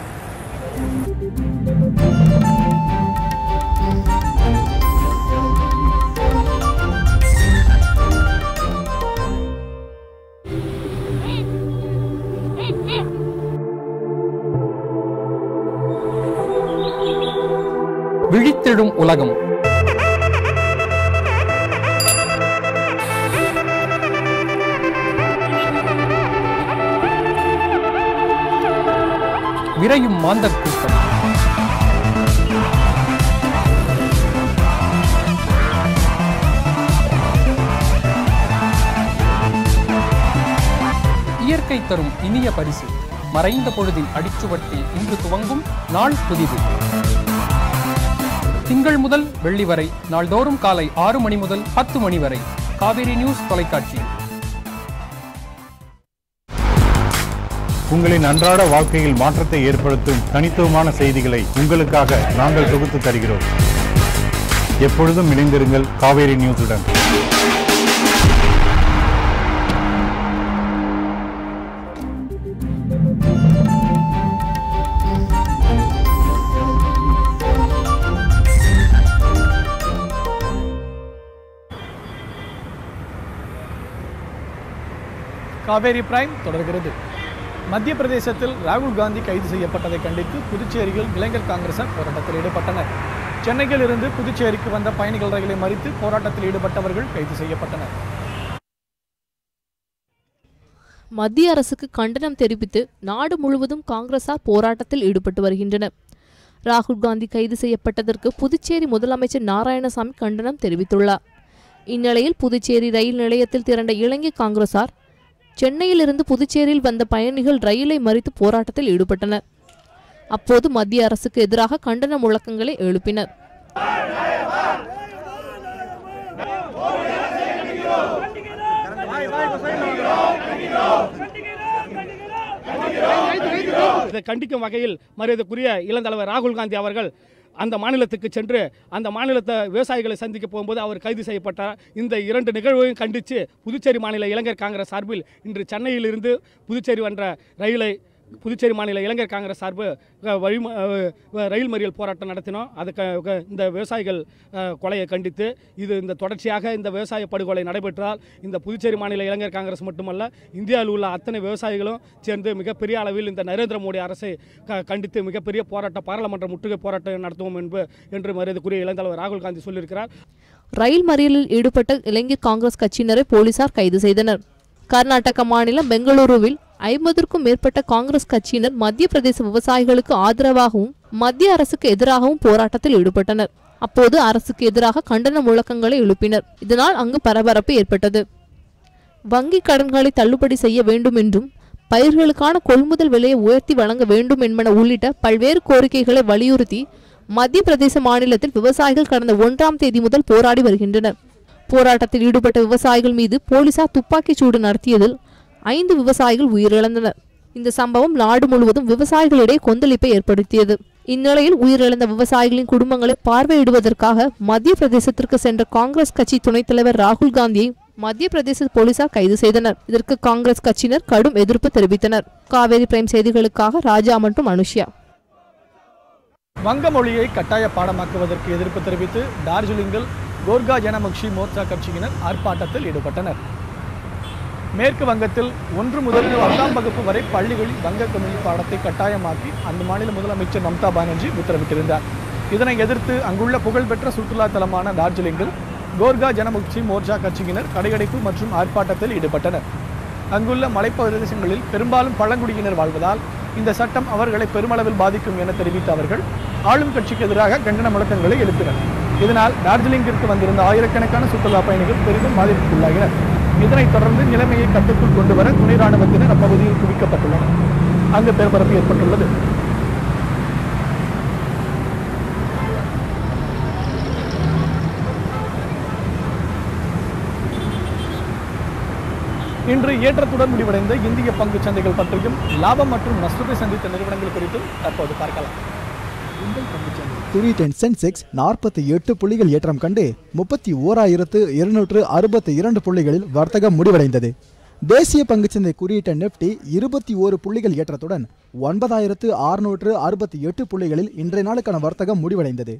விழித்தெழும் உலகம். விரையும் மாந்தர் கூட்டம். இயற்கை தரும் இனிய பரிசு. மறைந்த பொழுதின் அடிச்சுவட்டில் இன்று துவங்கும் நாள் புதிது. திங்கள் முதல் வெள்ளி வரை நாள்தோறும் காலை 6 மணி முதல் 10 மணி வரை காவேரி நியூஸ் தொலைக்காட்சியில். உங்களின் அன்றாட வாழ்க்கையில் மாற்றத்தை ஏற்படுத்தும் தனித்துவமான செய்திகளை உங்களுக்காக நாங்கள் தொகுத்து தருகிறோம். எப்பொழுதும் இணைந்திருங்கள் காவேரி நியூஸுடன். காவேரி பிரைம் தொடர்கிறது. மத்திய பிரதேசத்தில் ராகுல் காந்தி கைது செய்யப்பட்டதை கண்டித்து புதுச்சேரியில் இளைஞர் காங்கிரசார் போராட்டத்தில் ஈடுபட்டனர். சென்னையில் இருந்து புதுச்சேரிக்கு வந்த பயணிகள் ரயிலை மறித்து போராட்டத்தில் ஈடுபட்டவர்கள் கைது செய்யப்பட்டனர். மத்திய அரசுக்கு கண்டனம் தெரிவித்து நாடு முழுவதும் காங்கிரசார் போராட்டத்தில் ஈடுபட்டு வருகின்றனர். ராகுல் காந்தி கைது செய்யப்பட்டதற்கு புதுச்சேரி முதலமைச்சர் நாராயணசாமி கண்டனம் தெரிவித்துள்ளார். இந்நிலையில் புதுச்சேரி ரயில் நிலையத்தில் திரண்ட இளைஞர் காங்கிரசார் சென்னையிலிருந்து புதுச்சேரியில் வந்த பயணிகள் ரயிலை மறித்து போராட்டத்தில் ஈடுபட்டனர். அப்போது மத்திய அரசுக்கு எதிராக கண்டன முழக்கங்களை எழுப்பினர். இதை கண்டிக்கும் வகையில் மரியாதைக்குரிய இளந்தலைவர் ராகுல் காந்தி அவர்கள் அந்த மாநிலத்துக்கு சென்று அந்த மாநிலத்தை விவசாயிகளை சந்திக்க போகும்போது அவர் கைது செய்யப்பட்டார். இந்த 2 நிகழ்வையும் கண்டித்து புதுச்சேரி மாநில இளைஞர் காங்கிரஸ் சார்பில் இன்று சென்னையிலிருந்து புதுச்சேரி வந்த ரயிலை புதுச்சேரி மாநில இளைஞர் காங்கிரஸ் சார்பு ரயில் மறியல் போராட்டம் நடத்தினோம். அதுக்கு இந்த விவசாயிகள் கொலையை கண்டித்து இந்த தொடர்ச்சியாக இந்த விவசாய படுகொலை நடைபெற்றால் இந்த புதுச்சேரி மாநில இளைஞர் காங்கிரஸ் மட்டுமல்ல இந்தியாவில் உள்ள அத்தனை விவசாயிகளும் சேர்ந்து மிகப்பெரிய அளவில் இந்த நரேந்திர மோடி அரசை கண்டித்து மிகப்பெரிய போராட்டம் பாராளுமன்ற முற்றுகை போராட்டம் நடத்துவோம் என்று மரியாதைக்குரிய இளைஞர் ராகுல் காந்தி சொல்லியிருக்கிறார். ரயில் மறியலில் ஈடுபட்ட இளைஞர் காங்கிரஸ் கட்சியினரை போலீசார் கைது செய்தனர். கர்நாடக மாநிலம் பெங்களூருவில் 50க்கும் மேற்பட்ட காங்கிரஸ் கட்சியினர் மத்திய பிரதேச விவசாயிகளுக்கு ஆதரவாகவும் மத்திய அரசுக்கு எதிராகவும் போராட்டத்தில் ஈடுபட்டனர். அப்போது அரசுக்கு எதிராக கண்டன முழக்கங்களை எழுப்பினர். இதனால் அங்கு பரபரப்பு ஏற்பட்டது. வங்கி கடன்களை தள்ளுபடி செய்ய வேண்டும் என்றும் பயிர்களுக்கான கொள்முதல் விலையை உயர்த்தி வழங்க வேண்டும் என்பன உள்ளிட்ட பல்வேறு கோரிக்கைகளை வலியுறுத்தி மத்திய பிரதேச மாநிலத்தில் விவசாயிகள் கடந்த 1ஆம் தேதி முதல் போராடி வருகின்றனர். போராட்டத்தில் ஈடுபட்ட விவசாயிகள் மீது போலீசார் துப்பாக்கிச் சூடு நடத்தியதில் 5 விவசாயிகள் உயிரிழந்தனர். இந்த சம்பவம் நாடு முழுவதும் விவசாயிகளிடையே கொந்தளிப்பை ஏற்படுத்தியது. இந்நிலையில் உயிரிழந்த விவசாயிகளின் குடும்பங்களை பார்வையிடுவதற்காக மத்திய பிரதேசத்திற்கு சென்ற காங்கிரஸ் கட்சி துணைத் தலைவர் ராகுல் காந்தியை மத்திய பிரதேச போலீசார் கைது செய்தனர். இதற்கு காங்கிரஸ் கட்சியினர் கடும் எதிர்ப்பு தெரிவித்தனர். காவேரி பிரைம் செய்திகளுக்காக ராஜா மற்றும் அனுஷ்யா. வங்க மொழியை கட்டாய பாடமாக்குவதற்கு எதிர்ப்பு தெரிவித்து டார்ஜிலிங்கில் கோர்கா ஜனமுக்தி மோர்ச்சா கட்சியினர் ஆர்ப்பாட்டத்தில் ஈடுபட்டனர். மேற்கு வங்கத்தில் 1 முதல் 10ஆம் வகுப்பு வரை பள்ளிகளில் வங்க மொழி பாடத்தை கட்டாயமாக்கி அந்த மாநில முதலமைச்சர் மம்தா பானர்ஜி உத்தரவிட்டிருந்தார். இதனை எதிர்த்து அங்குள்ள புகழ்பெற்ற சுற்றுலா தலமான டார்ஜிலிங்கில் கோர்கா ஜனமுக்தி மோர்ச்சா கட்சியினர் கடையடைப்பு மற்றும் ஆர்ப்பாட்டத்தில் ஈடுபட்டனர். அங்குள்ள மலைப்பிரதேசங்களில் பெரும்பாலும் பழங்குடியினர் வாழ்வதால் இந்த சட்டம் அவர்களை பெருமளவில் பாதிக்கும் என தெரிவித்த அவர்கள் ஆளும் கட்சிக்கு எதிராக கண்டன முழக்கங்களை எழுப்பினர். இதனால் டார்ஜிலிங்கிற்கு வந்திருந்த ஆயிரக்கணக்கான சுற்றுலா பயணிகள் பெரிதும் பாதிப்புக்குள்ளாகினர். இதனைத் தொடர்ந்து நிலைமையை கட்டுக்குள் கொண்டு வர துணை ராணுவத்தினர் அப்பகுதியில் குவிக்கப்பட்டுள்ளனர். அங்கு பரபரப்பு ஏற்பட்டுள்ளது. இன்று ஏற்றத்துடன் முடிவடைந்த இந்திய பங்கு சந்தைகள் பற்றியும் லாபம் மற்றும் நஷ்டத்தை சந்தித்த நிறுவனங்கள் குறித்தும் தற்போது பார்க்கலாம். குறி10 சென்செக்ஸ் 48 புள்ளிகள் ஏற்றம் கண்டு 31,262 புள்ளிகளில் வர்த்தகம் முடிவடைந்தது. தேசிய பங்குச்சந்தை குறியீட்ட நிப்டி 21 புள்ளிகள் ஏற்றத்துடன் 9,668 புள்ளிகளில் இன்றைய நாளுக்கான வர்த்தகம் முடிவடைந்தது.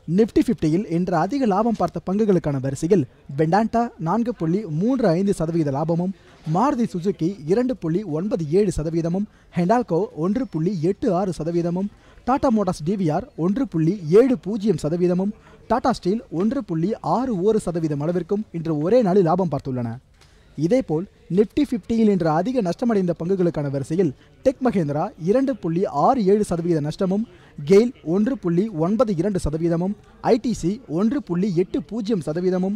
நிப்டி 50யில் இன்று அதிக லாபம் பார்த்த பங்குகளுக்கான வரிசையில் வெண்டாண்டா 4.35% லாபமும், Maruti Suzuki 2.97%, Hindalco 1.86%, Tata Motors DVR 1.70%, Tata Steel 1.61% அளவிற்கும் இன்று ஒரே நாளில் லாபம் பார்த்துள்ளன. இதேபோல் நிப்டி 50யில் இன்று அதிக நஷ்டமடைந்த பங்குகளுக்கான வரிசையில் டெக் மஹேந்திரா 2.67% நஷ்டமும், கெயில் 1.92%, ஐடிசி 1.80%,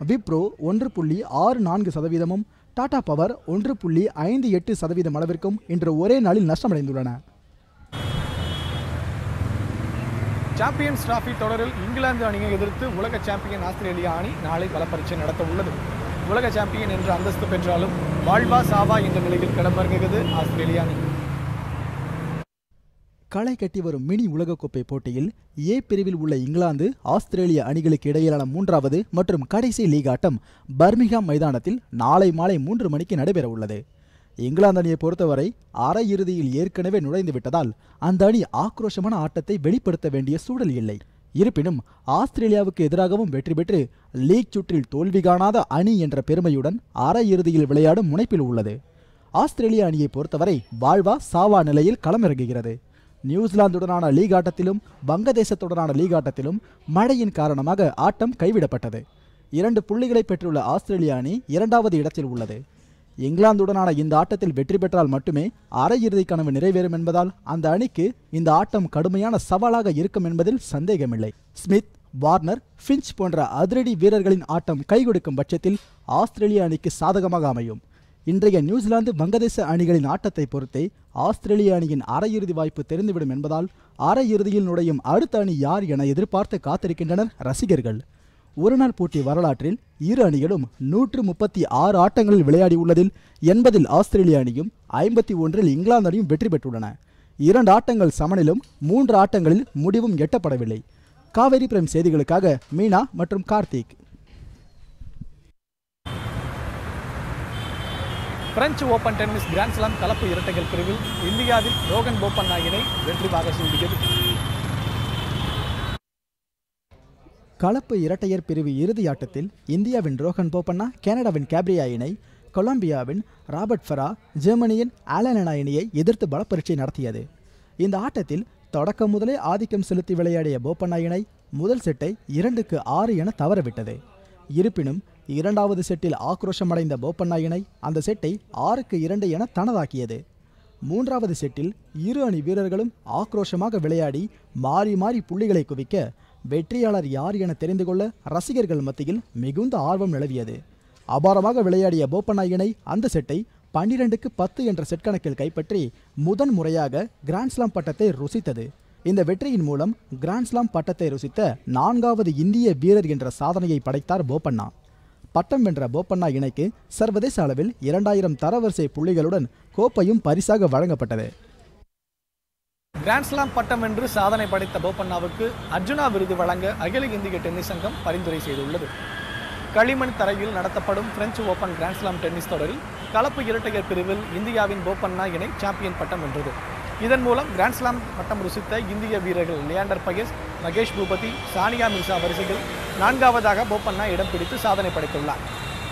விப்ரோ 1.64%, டாடா பவர் 1.58% அளவிற்கும் இன்று ஒரே நாளில் நஷ்டமடைந்துள்ளன. சாம்பியன்ஸ் டிராபி தொடரில் இங்கிலாந்து அணியை எதிர்த்து உலக சாம்பியன் ஆஸ்திரேலியா அணி நாளை பலப்பரீட்சை நடத்த உள்ளது. உலக சாம்பியன் என்ற அந்தஸ்து பெற்றாலும் வாழ்வா சாவா என்ற நிலையில் களமிறங்குகிறது ஆஸ்திரேலியா அணி. களை கட்டி வரும் மினி உலகக்கோப்பை போட்டியில் ஏ பிரிவில் உள்ள இங்கிலாந்து ஆஸ்திரேலிய அணிகளுக்கு இடையிலான 3வது மற்றும் கடைசி லீக் ஆட்டம் பர்மிங்ஹாம் மைதானத்தில் நாளை மாலை 3 மணிக்கு நடைபெற உள்ளது. இங்கிலாந்து அணியை பொறுத்தவரை அரையிறுதியில் ஏற்கனவே நுழைந்து விட்டதால் அந்த அணி ஆக்ரோஷமான ஆட்டத்தை வெளிப்படுத்த வேண்டிய சூழல் இல்லை. இருப்பினும் ஆஸ்திரேலியாவுக்கு எதிராகவும் வெற்றி பெற்று லீக் சுற்றில் தோல்வி காணாத அணி என்ற பெருமையுடன் அரையிறுதியில் விளையாடும் முனைப்பில் உள்ளது. ஆஸ்திரேலிய அணியை பொறுத்தவரை வாழ்வா சாவா நிலையில் களமிறங்குகிறது. நியூசிலாந்துடனான லீக் ஆட்டத்திலும் வங்கதேசத்துடனான லீக் ஆட்டத்திலும் மழையின் காரணமாக ஆட்டம் கைவிடப்பட்டது. 2 புள்ளிகளை பெற்றுள்ள ஆஸ்திரேலிய அணி 2வது இடத்தில் உள்ளது. இங்கிலாந்துடனான இந்த ஆட்டத்தில் வெற்றி பெற்றால் மட்டுமே அரையிறுதி கனவு நிறைவேறும் என்பதால் அந்த அணிக்கு இந்த ஆட்டம் கடுமையான சவாலாக இருக்கும் என்பதில் சந்தேகமில்லை. ஸ்மித், வார்னர், ஃபின்ச் போன்ற அதிரடி வீரர்களின் ஆட்டம் கை கொடுக்கும் பட்சத்தில் ஆஸ்திரேலிய அணிக்கு சாதகமாக அமையும். இன்றைய நியூசிலாந்து வங்கதேச அணிகளின் ஆட்டத்தை பொறுத்தே ஆஸ்திரேலிய அணியின் அரையிறுதி வாய்ப்பு தெரிந்துவிடும் என்பதால் அரையிறுதியில் நுழையும் அடுத்த அணி யார் என எதிர்பார்த்து காத்திருக்கின்றனர் ரசிகர்கள். ஒருநாள் போட்டி வரலாற்றில் இரு அணிகளும் 136 ஆட்டங்களில் விளையாடியுள்ளதில் 80 ஆஸ்திரேலிய அணியும் 51 இங்கிலாந்து அணியும் வெற்றி பெற்றுள்ளன. 2 ஆட்டங்கள் சமனிலும் 3 ஆட்டங்களில் முடிவும் எட்டப்படவில்லை. காவேரி பிரைம் செய்திகளுக்காக மீனா மற்றும் Karthik. French open tennis grand slam கலப்பு இரட்டைகள் பிரிவில் இந்தியாவின் ரோகன் போபண்ணா இணை வெற்றி வாகை சூடியது. கலப்பு இரட்டையர் பிரிவு இறுதி ஆட்டத்தில் இந்தியாவின் ரோகன் போபண்ணா கனடாவின் கேப்ரியா இணை கொலம்பியாவின் ராபர்ட் ஃபெரா ஜெர்மனியின் ஆலனா இணையை எதிர்த்து பலப்பரீட்சை நடத்தியது. இந்த ஆட்டத்தில் தொடக்கம் முதலே ஆதிக்கம் செலுத்தி விளையாடிய போபண்ணா இணை முதல் செட்டை 2-6 என தவறவிட்டது. இருப்பினும் இரண்டாவது செட்டில் ஆக்ரோஷமடைந்த போபண்ணா இணை அந்த செட்டை 6-2 என தனதாக்கியது. மூன்றாவது செட்டில் இரு அணி வீரர்களும் ஆக்ரோஷமாக விளையாடி மாறி மாறி புள்ளிகளை குவிக்க வெற்றியாளர் யார் என தெரிந்து கொள்ள ரசிகர்கள் மத்தியில் மிகுந்த ஆர்வம் நிலவியது. அபாரமாக விளையாடிய போபண்ணா இணை அந்த செட்டை 12-10 என்ற செட் கணக்கில் கைப்பற்றி முதன் முறையாக கிராண்ட்ஸ்லாம் பட்டத்தை ருசித்தது. இந்த வெற்றியின் மூலம் கிராண்ட்ஸ்லாம் பட்டத்தை ருசித்த 4வது இந்திய வீரர் என்ற சாதனையை படைத்தார் போபண்ணா. பட்டம் வென்ற போபண்ணா இணைக்கு சர்வதேச அளவில் 2000 தரவரிசை புள்ளிகளுடன் கோப்பையும் பரிசாக வழங்கப்பட்டது. கிராண்ட்ஸ்லாம் பட்டம் வென்று சாதனை படைத்த போபண்ணாவுக்கு அர்ஜுனா விருது வழங்க அகில இந்திய டென்னிஸ் சங்கம் பரிந்துரை செய்துள்ளது. களிமண் தரையில் நடத்தப்படும் பிரெஞ்சு ஓபன் கிராண்ட்ஸ்லாம் டென்னிஸ் தொடரில் கலப்பு இரட்டையர் பிரிவில் இந்தியாவின் போபண்ணா இணை சாம்பியன் பட்டம் வென்றது. இதன் மூலம் கிராண்ட்ஸ்லாம் பட்டம் ருசித்த இந்திய வீரர்கள் லியாண்டர் பயஸ், மகேஷ் பூபதி, சானியா மிர்சா வரிசைகள் 4வதாக போபண்ணா இடம் பிடித்து சாதனை படைத்துள்ளார்.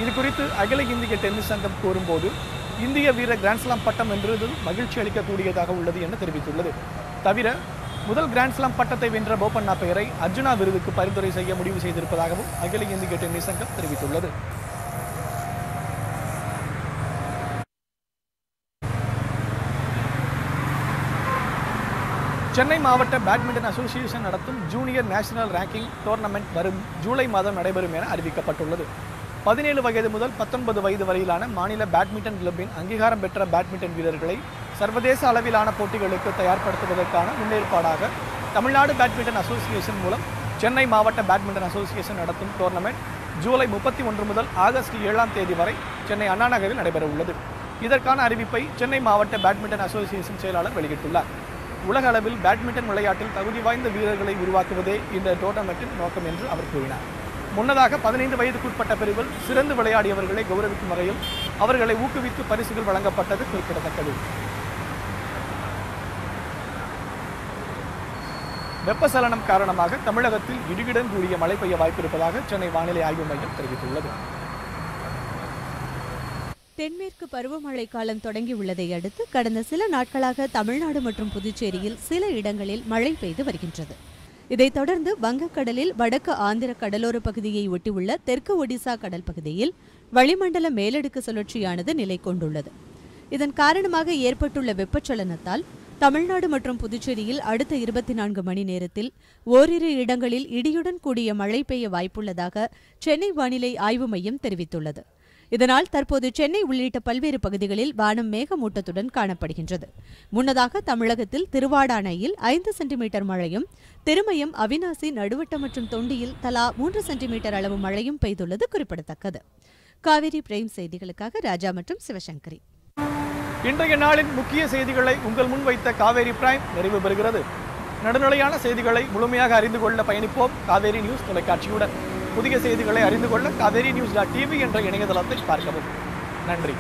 இது குறித்து அகில இந்திய டென்னிஸ் சங்கம் கூறும்போது இந்திய வீரர் கிராண்ட்ஸ்லாம் பட்டம் வென்றது மகிழ்ச்சி அளிக்கக்கூடியதாக உள்ளது என தெரிவித்துள்ளது. தவிர முதல் கிராண்ட்ஸ்லாம் பட்டத்தை வென்ற போபண்ணா பெயரை அர்ஜுனா விருதுக்கு பரிந்துரை செய்ய முடிவு செய்திருப்பதாகவும் அகில இந்திய டென்னிஸ் சங்கம் தெரிவித்துள்ளது. சென்னை மாவட்ட பேட்மிண்டன் அசோசியேஷன் நடத்தும் ஜூனியர் நேஷனல் ரேங்கிங் டோர்னமெண்ட் வரும் ஜூலை மாதம் நடைபெறும் என அறிவிக்கப்பட்டுள்ளது. 17 வயது முதல் 19 வயது வரையிலான மாநில பேட்மிண்டன் கிளப்பின் அங்கீகாரம் பெற்ற பேட்மிண்டன் வீரர்களை சர்வதேச அளவிலான போட்டிகளுக்கு தயார்படுத்துவதற்கான முன்னேற்பாடாக தமிழ்நாடு பேட்மிண்டன் அசோசியேஷன் மூலம் சென்னை மாவட்ட பேட்மிண்டன் அசோசியேஷன் நடத்தும் டோர்னமெண்ட் ஜூலை 31 முதல் ஆகஸ்ட் 7ஆம் தேதி வரை சென்னை அண்ணா நகரில் நடைபெற உள்ளது. இதற்கான அறிவிப்பை சென்னை மாவட்ட பேட்மிண்டன் அசோசியேஷன் செயலாளர் வெளியிட்டுள்ளார். உலக அளவில் பேட்மிண்டன் விளையாட்டில் தகுதி வாய்ந்த வீரர்களை உருவாக்குவதே இந்த டோர்னமெண்ட்டின் நோக்கம் என்று அவர் கூறினார். முன்னதாக 15 வயதுக்குட்பட்ட பிரிவில் சிறந்து விளையாடியவர்களை கௌரவிக்கும் வகையில் அவர்களை ஊக்குவித்து பரிசுகள் வழங்கப்பட்டது குறிப்பிடத்தக்கது. வெப்பசலனம் காரணமாக தமிழகத்தில் இடியுடன் கூடிய மழை பெய்ய வாய்ப்பிருப்பதாக சென்னை வானிலை ஆய்வு மையம் தெரிவித்துள்ளது. தென்மேற்கு பருவமழை காலம் தொடங்கியுள்ளதை அடுத்து கடந்த சில நாட்களாக தமிழ்நாடு மற்றும் புதுச்சேரியில் சில இடங்களில் மழை பெய்து வருகின்றது. இதைத் தொடர்ந்து வங்கக்கடலில் வடக்கு ஆந்திர கடலோர பகுதியை ஒட்டியுள்ள தெற்கு ஒடிசா கடல் பகுதியில் வளிமண்டல மேலடுக்கு சுழற்சியானது நிலை கொண்டுள்ளது. இதன் காரணமாக ஏற்பட்டுள்ள வெப்பச்சலனத்தால் தமிழ்நாடு மற்றும் புதுச்சேரியில் அடுத்த 24 மணி நேரத்தில் ஓரிரு இடங்களில் இடியுடன் கூடிய மழை பெய்ய வாய்ப்புள்ளதாக சென்னை வானிலை ஆய்வு மையம் தெரிவித்துள்ளது. இதனால் தற்போது சென்னை உள்ளிட்ட பல்வேறு பகுதிகளில் வானம் மேகமூட்டத்துடன் காணப்படுகின்றது. முன்னதாக தமிழகத்தில் திருவாடானையில் 5 சென்டிமீட்டர் மழையும், திருமயம், அவிநாசி, நடுவட்டம் மற்றும் தொண்டியில் தலா 3 சென்டிமீட்டர் அளவு மழையும் பெய்துள்ளது குறிப்பிடத்தக்கது. காவேரி பிரைம் செய்திகளுக்காக ராஜா மற்றும் சிவசங்கரி. இன்றைய நாளின் முக்கிய செய்திகளை உங்கள் முன் வைத்த காவேரி பிரைம் நிறைவு பெறுகிறது. நடுநிலையான செய்திகளை முழுமையாக அறிந்து கொள்ள பயணிப்போம் காவேரி நியூஸ் தொலைக்காட்சியுடன். புதிய செய்திகளை அறிந்து கொள்ள காவேரி நியூஸ்.tv என்ற இணையதளத்தை பார்க்கவும். நன்றி.